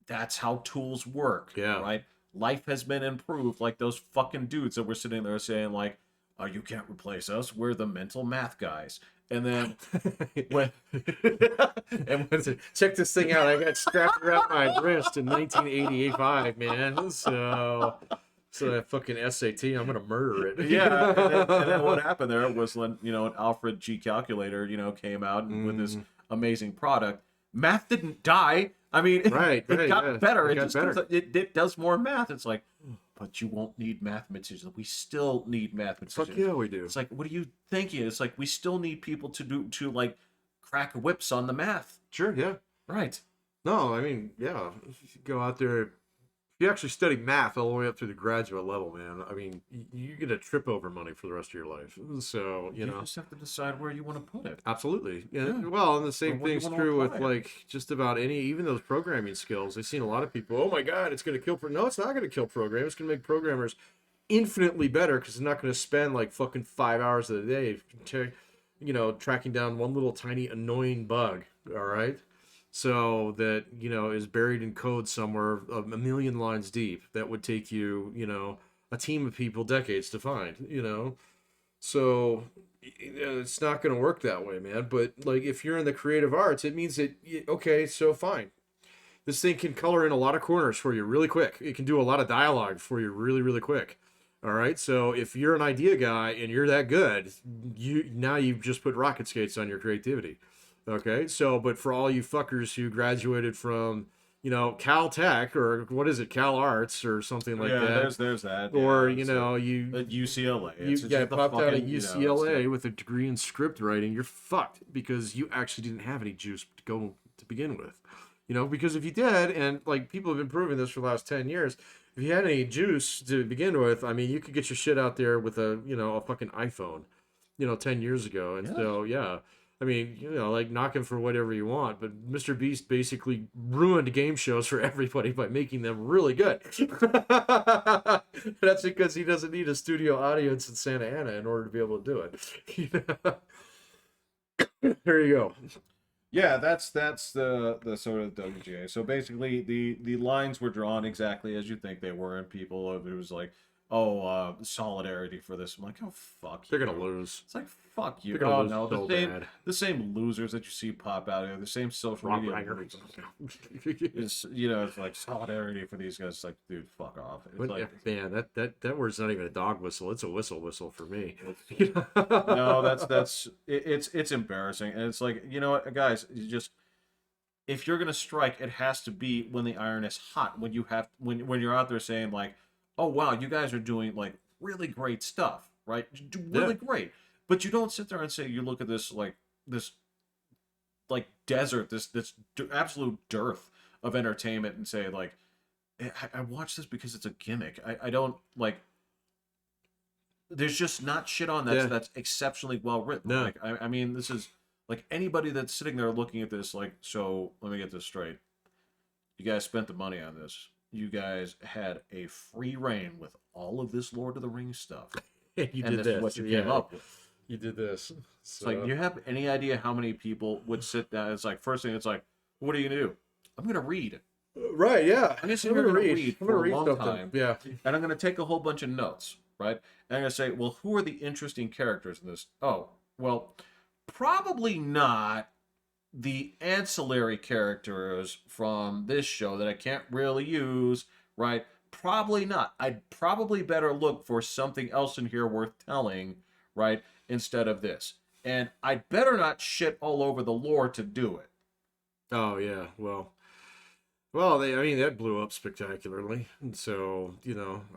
B: That's how tools work.
A: Yeah.
B: Right? Life has been improved, like those fucking dudes that were sitting there saying, like, oh, you can't replace us. We're the mental math guys. And then when
A: check this thing out. I got strapped around my wrist in 1985, man. So that fucking SAT, I'm gonna murder it.
B: Yeah. And then what happened there was when, an Alfred G calculator, came out with this amazing product. Math didn't die. I mean, it got better. It just better. It does more math. It's like, but you won't need mathematicians. We still need mathematicians.
A: Fuck yeah, we do.
B: It's like, what are you thinking? It's like we still need people to like crack whips on the math.
A: Sure, yeah.
B: Right.
A: No, I mean, yeah. If you go out there, if you actually study math all the way up through the graduate level, man, I mean, you get a trip over money for the rest of your life. So, you know.
B: just have to decide where you want to put it.
A: Absolutely. Yeah. Well, and the same thing's true with like just about even those programming skills. I've seen a lot of people, oh my God, it's going to kill. No, it's not going to kill programmers. It's going to make programmers infinitely better because they're not going to spend like fucking 5 hours of the day, tracking down one little tiny annoying bug. All right. So that, is buried in code somewhere a million lines deep that would take you, a team of people decades to find, So it's not going to work that way, man. But like if you're in the creative arts, it means that, okay, so fine. This thing can color in a lot of corners for you really quick. It can do a lot of dialogue for you really, really quick. All right. So if you're an idea guy and you're that good, you've just put rocket skates on your creativity. Okay. So, but for all you fuckers who graduated from, Cal Tech or what is it, Cal Arts or something like that.
B: there's that.
A: Or,
B: at UCLA.
A: You
B: It's just the
A: popped out
B: fucking,
A: at UCLA with a degree in script writing, you're fucked because you actually didn't have any juice to go to begin with. Because if you did, and like people have been proving this for the last 10 years, if you had any juice to begin with, I mean, you could get your shit out there with a fucking iPhone, 10 years ago. And so, yeah, I mean, like knock him for whatever you want, but Mr. Beast basically ruined game shows for everybody by making them really good. That's because he doesn't need a studio audience in Santa Ana in order to be able to do it. There you go.
B: Yeah, that's the sort of WGA. So basically, the lines were drawn exactly as you think they were, and people, it was like, solidarity for this. I'm like, oh fuck,
A: They're gonna lose.
B: It's like fuck you.
A: They're gonna
B: Oh
A: lose
B: no,
A: so bad.
B: the same losers that you see pop out here, the same social
A: Rob
B: media.
A: Reiner.
B: It's it's like solidarity for these guys. It's like, dude, fuck off. It's
A: But
B: like,
A: man, that word's not even a dog whistle. It's a whistle for me.
B: no, it's embarrassing, and it's like, you know what, guys, you just, if you're gonna strike, it has to be when the iron is hot. When you have when you're out there saying like, oh wow, you guys are doing like really great stuff, right? You do really great, but you don't sit there and say, you look at this desert, this absolute dearth of entertainment, and say like, I watch this because it's a gimmick. I don't like. There's just not shit on that's exceptionally well written.
A: No.
B: Like I mean, this is like, anybody that's sitting there looking at this, like, so let me get this straight. You guys spent the money on this. You guys had a free reign with all of this Lord of the Rings stuff.
A: You
B: and
A: did
B: this is what you came up with.
A: You did this.
B: It's like, do you have any idea how many people would sit down? It's like, first thing, it's like, what are you gonna do? I'm gonna read.
A: Right, yeah.
B: I'm just gonna read
A: I'm gonna
B: for
A: read
B: a long
A: something.
B: time.
A: Yeah.
B: And I'm gonna take a whole bunch of notes, right? And I'm gonna say, well, who are the interesting characters in this? Oh, well, probably not the ancillary characters from this show that I can't really use, right? Probably not. I'd probably better look for something else in here worth telling, right? Instead of this. And I'd better not shit all over the lore to do it.
A: Oh yeah. Well, that blew up spectacularly. And so,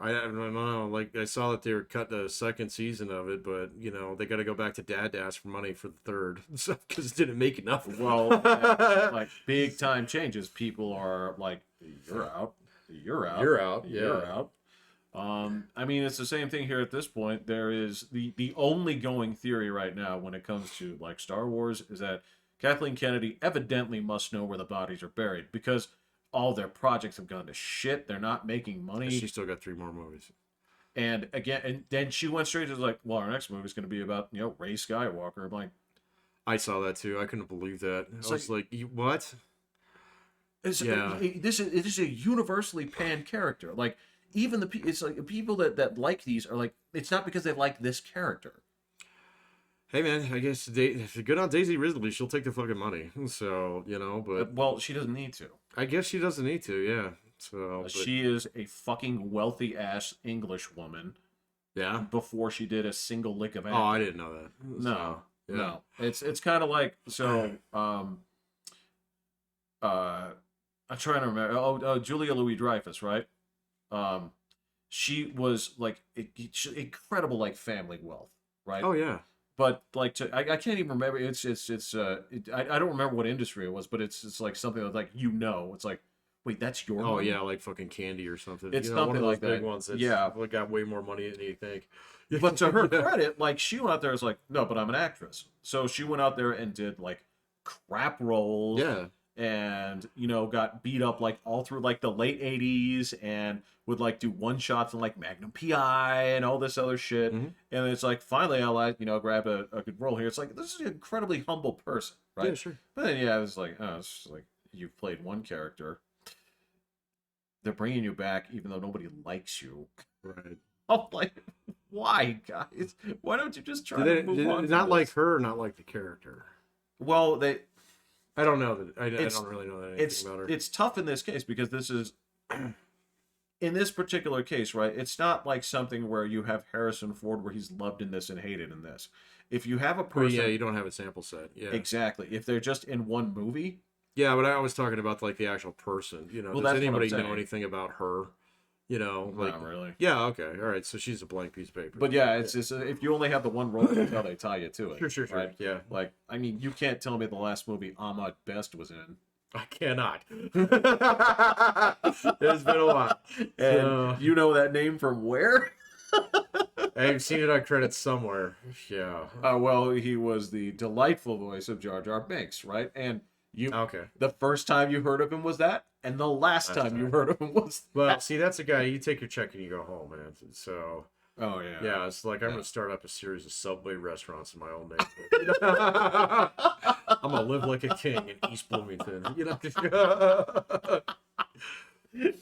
A: I don't know. Like, I saw that they were cut the second season of it, but they got to go back to Dad to ask for money for the third, because it didn't make enough.
B: Well, like, big time changes. People are like, you're out. You're out.
A: You're out. Yeah.
B: You're out. I mean, it's the same thing here at this point. There is the only going theory right now when it comes to like Star Wars is that Kathleen Kennedy evidently must know where the bodies are buried, because all their projects have gone to shit. They're not making money.
A: She still got 3 more movies.
B: And again, and then she went straight to like, well, our next movie is going to be about, Rey Skywalker. I'm like,
A: I saw that too. I couldn't believe that. I was like, what?
B: This is a universally panned character. Like, even it's like people that like these are like, it's not because they like this character.
A: Hey man, I guess if you're good on Daisy Ridley, she'll take the fucking money. So, but
B: well, she doesn't need to.
A: I guess she doesn't need to, yeah. So
B: she is a fucking wealthy ass English woman.
A: Yeah.
B: Before she did a single lick of acting.
A: Oh, I didn't know that.
B: No. It's kind of like, so. I'm trying to remember. Julia Louis-Dreyfus, right? She was like incredible, like family wealth, right?
A: Oh yeah.
B: But like, I can't even remember. I don't remember what industry it was, but it's like something that's like, it's like, wait, that's your money?
A: Yeah, like fucking Candy or something.
B: It's
A: one of
B: something
A: those
B: like
A: big
B: that.
A: ones that's got way more money than you think.
B: But to her credit, like, she went out there and was like, no, but I'm an actress. So she went out there and did like crap roles.
A: Yeah.
B: And got beat up like all through like the late 80s, and would like do one shots in like Magnum PI and all this other shit.
A: Mm-hmm.
B: And it's like, finally I like grabbed a good role here. It's like, this is an incredibly humble person, right?
A: Yeah, sure.
B: But then it's like, it's just like, you've played one character, they're bringing you back even though nobody likes you,
A: right?
B: I'm like, why, guys? Why don't you just try to move on?
A: Not like her, not like the character.
B: Well,
A: I don't know that. I don't really know that anything about her.
B: It's tough in this case because this is in this particular case, right? It's not like something where you have Harrison Ford where he's loved in this and hated in this. If you have a person,
A: yeah, you don't have a sample set. Yeah,
B: exactly. If they're just in one movie,
A: yeah, but I was talking about like the actual person.
B: well,
A: Does
B: that's what I'm
A: anybody know
B: saying.
A: anything about her? Like
B: Not really.
A: yeah, okay, all right. So she's a blank piece of paper.
B: But yeah, it's just if you only have the one role, that's how they tie you to it.
A: Sure,
B: right?
A: yeah.
B: Like, I mean, you can't tell me the last movie Ahmad Best was in.
A: I cannot. It's been a while.
B: And you know that name from where?
A: I've seen it on credits somewhere. Yeah.
B: Well, he was the delightful voice of Jar Jar Binks, right? And
A: Okay.
B: the first time you heard of him was that, and the last time you heard of him was that.
A: Well, see, that's a guy. You take your check and you go home, man. So.
B: Oh yeah.
A: Yeah, it's like I'm gonna start up a series of Subway restaurants in my own neighborhood. I'm gonna live like a king in East Bloomington.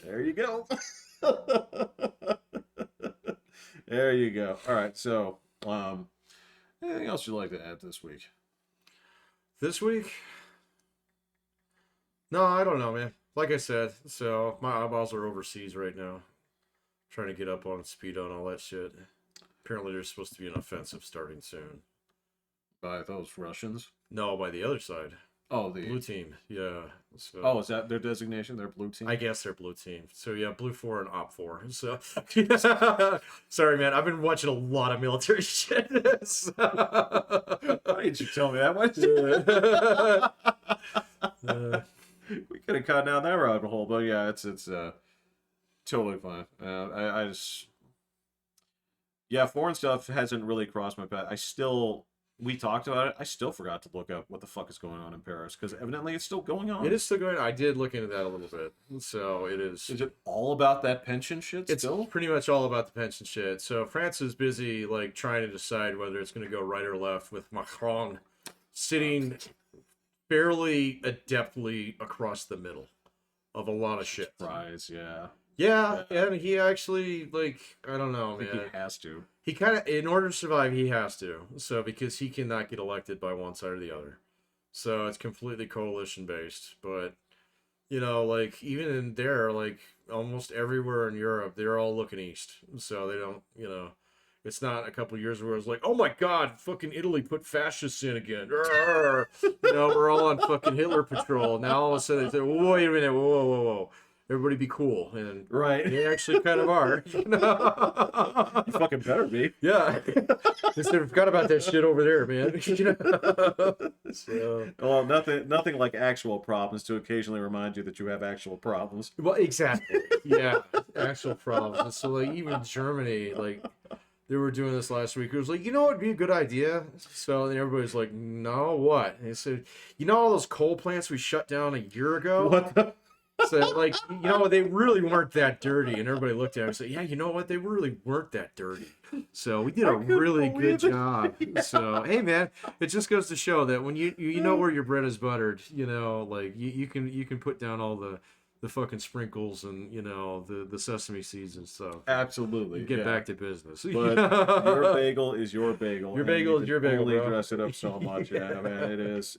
B: There you go. There you go. All right. So, anything else you'd like to add this week?
A: This week? No, I don't know, man. Like I said, so my eyeballs are overseas right now. Trying to get up on speed on all that shit. Apparently there's supposed to be an offensive starting soon.
B: By those Russians?
A: No, by the other side.
B: Oh, the
A: Blue team. Yeah. So,
B: oh, is that their designation? Their blue team?
A: I guess they're blue team. So yeah, blue 4 and op 4. So sorry, man. I've been watching a lot of military shit.
B: Why didn't you tell me that? Why we could have cut down that rabbit hole, but yeah, it's totally fine. I just foreign stuff hasn't really crossed my path. We talked about it. I still forgot to look up what the fuck is going on in Paris because evidently it's still going on.
A: It is still going on. I did look into that a little bit. So it is.
B: Is it all about that pension shit
A: It's
B: still?
A: pretty much all about the pension shit. So France is busy like trying to decide whether it's going to go right or left with Macron sitting fairly adeptly across the middle of a lot of shit.
B: Surprise, yeah.
A: Yeah, and he actually, like, I don't know,
B: I think
A: man.
B: he has to.
A: He kind of, in order to survive, he has to. So, because he cannot get elected by one side or the other. So, it's completely coalition based. But, like, even in there, like, almost everywhere in Europe, they're all looking east. So, they don't, it's not a couple of years where it's like, oh my God, fucking Italy put fascists in again. We're all on fucking Hitler patrol. Now all of a sudden they say, wait a minute, whoa. Everybody be cool. And
B: right.
A: they actually kind of are.
B: You fucking better be.
A: Yeah. They said, forgot about that shit over there, man. So.
B: Well, nothing like actual problems to occasionally remind you that you have actual problems.
A: Well, exactly. Yeah. Actual problems. And so, like, even Germany, like, they were doing this last week. It was like, what would be a good idea? So then everybody's like, no, what? And they said, all those coal plants we shut down a year ago?
B: What the?
A: So, like, they really weren't that dirty. And everybody looked at him and said, yeah, you know what? They really weren't that dirty. So we did a really good job. Yeah. So, hey, man, it just goes to show that when you know where your bread is buttered, like, you can put down all the fucking sprinkles and, the sesame seeds and stuff.
B: Absolutely.
A: Get back to business.
B: But your bagel is your bagel.
A: Your bagel is your bagel,
B: only
A: bro.
B: Dress it up so much. Yeah, man, it is.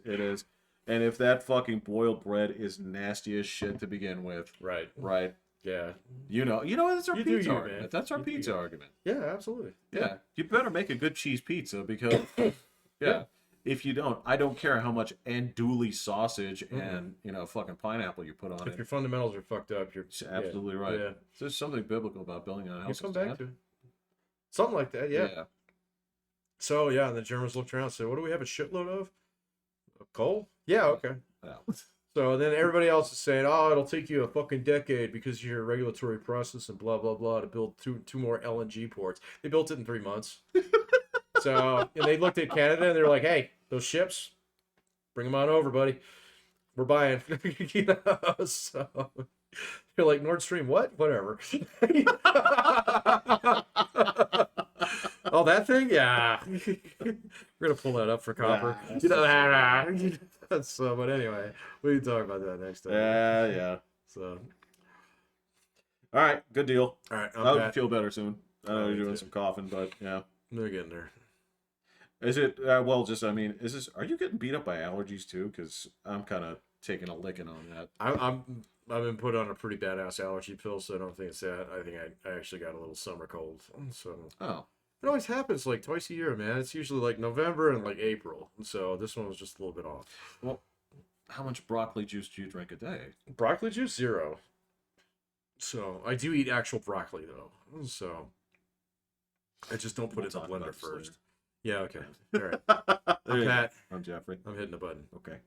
B: And if that fucking boiled bread is nasty as shit to begin with,
A: right, yeah,
B: that's our pizza argument.
A: Man.
B: That's our pizza argument.
A: Yeah, absolutely.
B: Yeah, you better make a good cheese pizza because, if you don't, I don't care how much andouille sausage and fucking pineapple you put on it.
A: If your fundamentals are fucked up, you're
B: absolutely right.
A: Yeah.
B: There's something biblical about building on a house.
A: You come back to it. Something like that, yeah. So yeah, and the Germans looked around and said, "What do we have a shitload of? Coal? Yeah, okay."
B: Yeah.
A: So then everybody else is saying, "Oh, it'll take you a fucking decade because of your regulatory process and blah blah blah to build two more LNG ports." They built it in 3 months. So and they looked at Canada and they're like, "Hey, those ships, bring them on over, buddy. We're buying." So you're like, Nordstream, what? Whatever. Oh, that thing? Yeah. We're gonna pull that up for copper. So, but anyway, we can talk about that next time.
B: Yeah.
A: So,
B: all right, good deal.
A: All right,
B: I'll feel better soon. I know you're doing
A: too.
B: some coughing, but yeah,
A: We're getting there.
B: Is it well? Just I mean, is this? Are you getting beat up by allergies too? Because I'm kind of taking a licking on that.
A: I've been put on a pretty badass allergy pill, so I don't think it's that. I think I actually got a little summer cold. So
B: Oh,
A: it always happens like twice a year, man. It's usually like November and like April. So this one was just a little bit off.
B: well, how much broccoli juice do you drink a day?
A: Broccoli juice, 0. So I do eat actual broccoli though. So I just don't put
B: We'll
A: it in the
B: talk
A: blender
B: about this later.
A: first. Yeah, okay. All right.
B: There
A: I'm
B: you go.
A: Pat.
B: I'm Jeffrey.
A: I'm hitting the button.
B: Okay.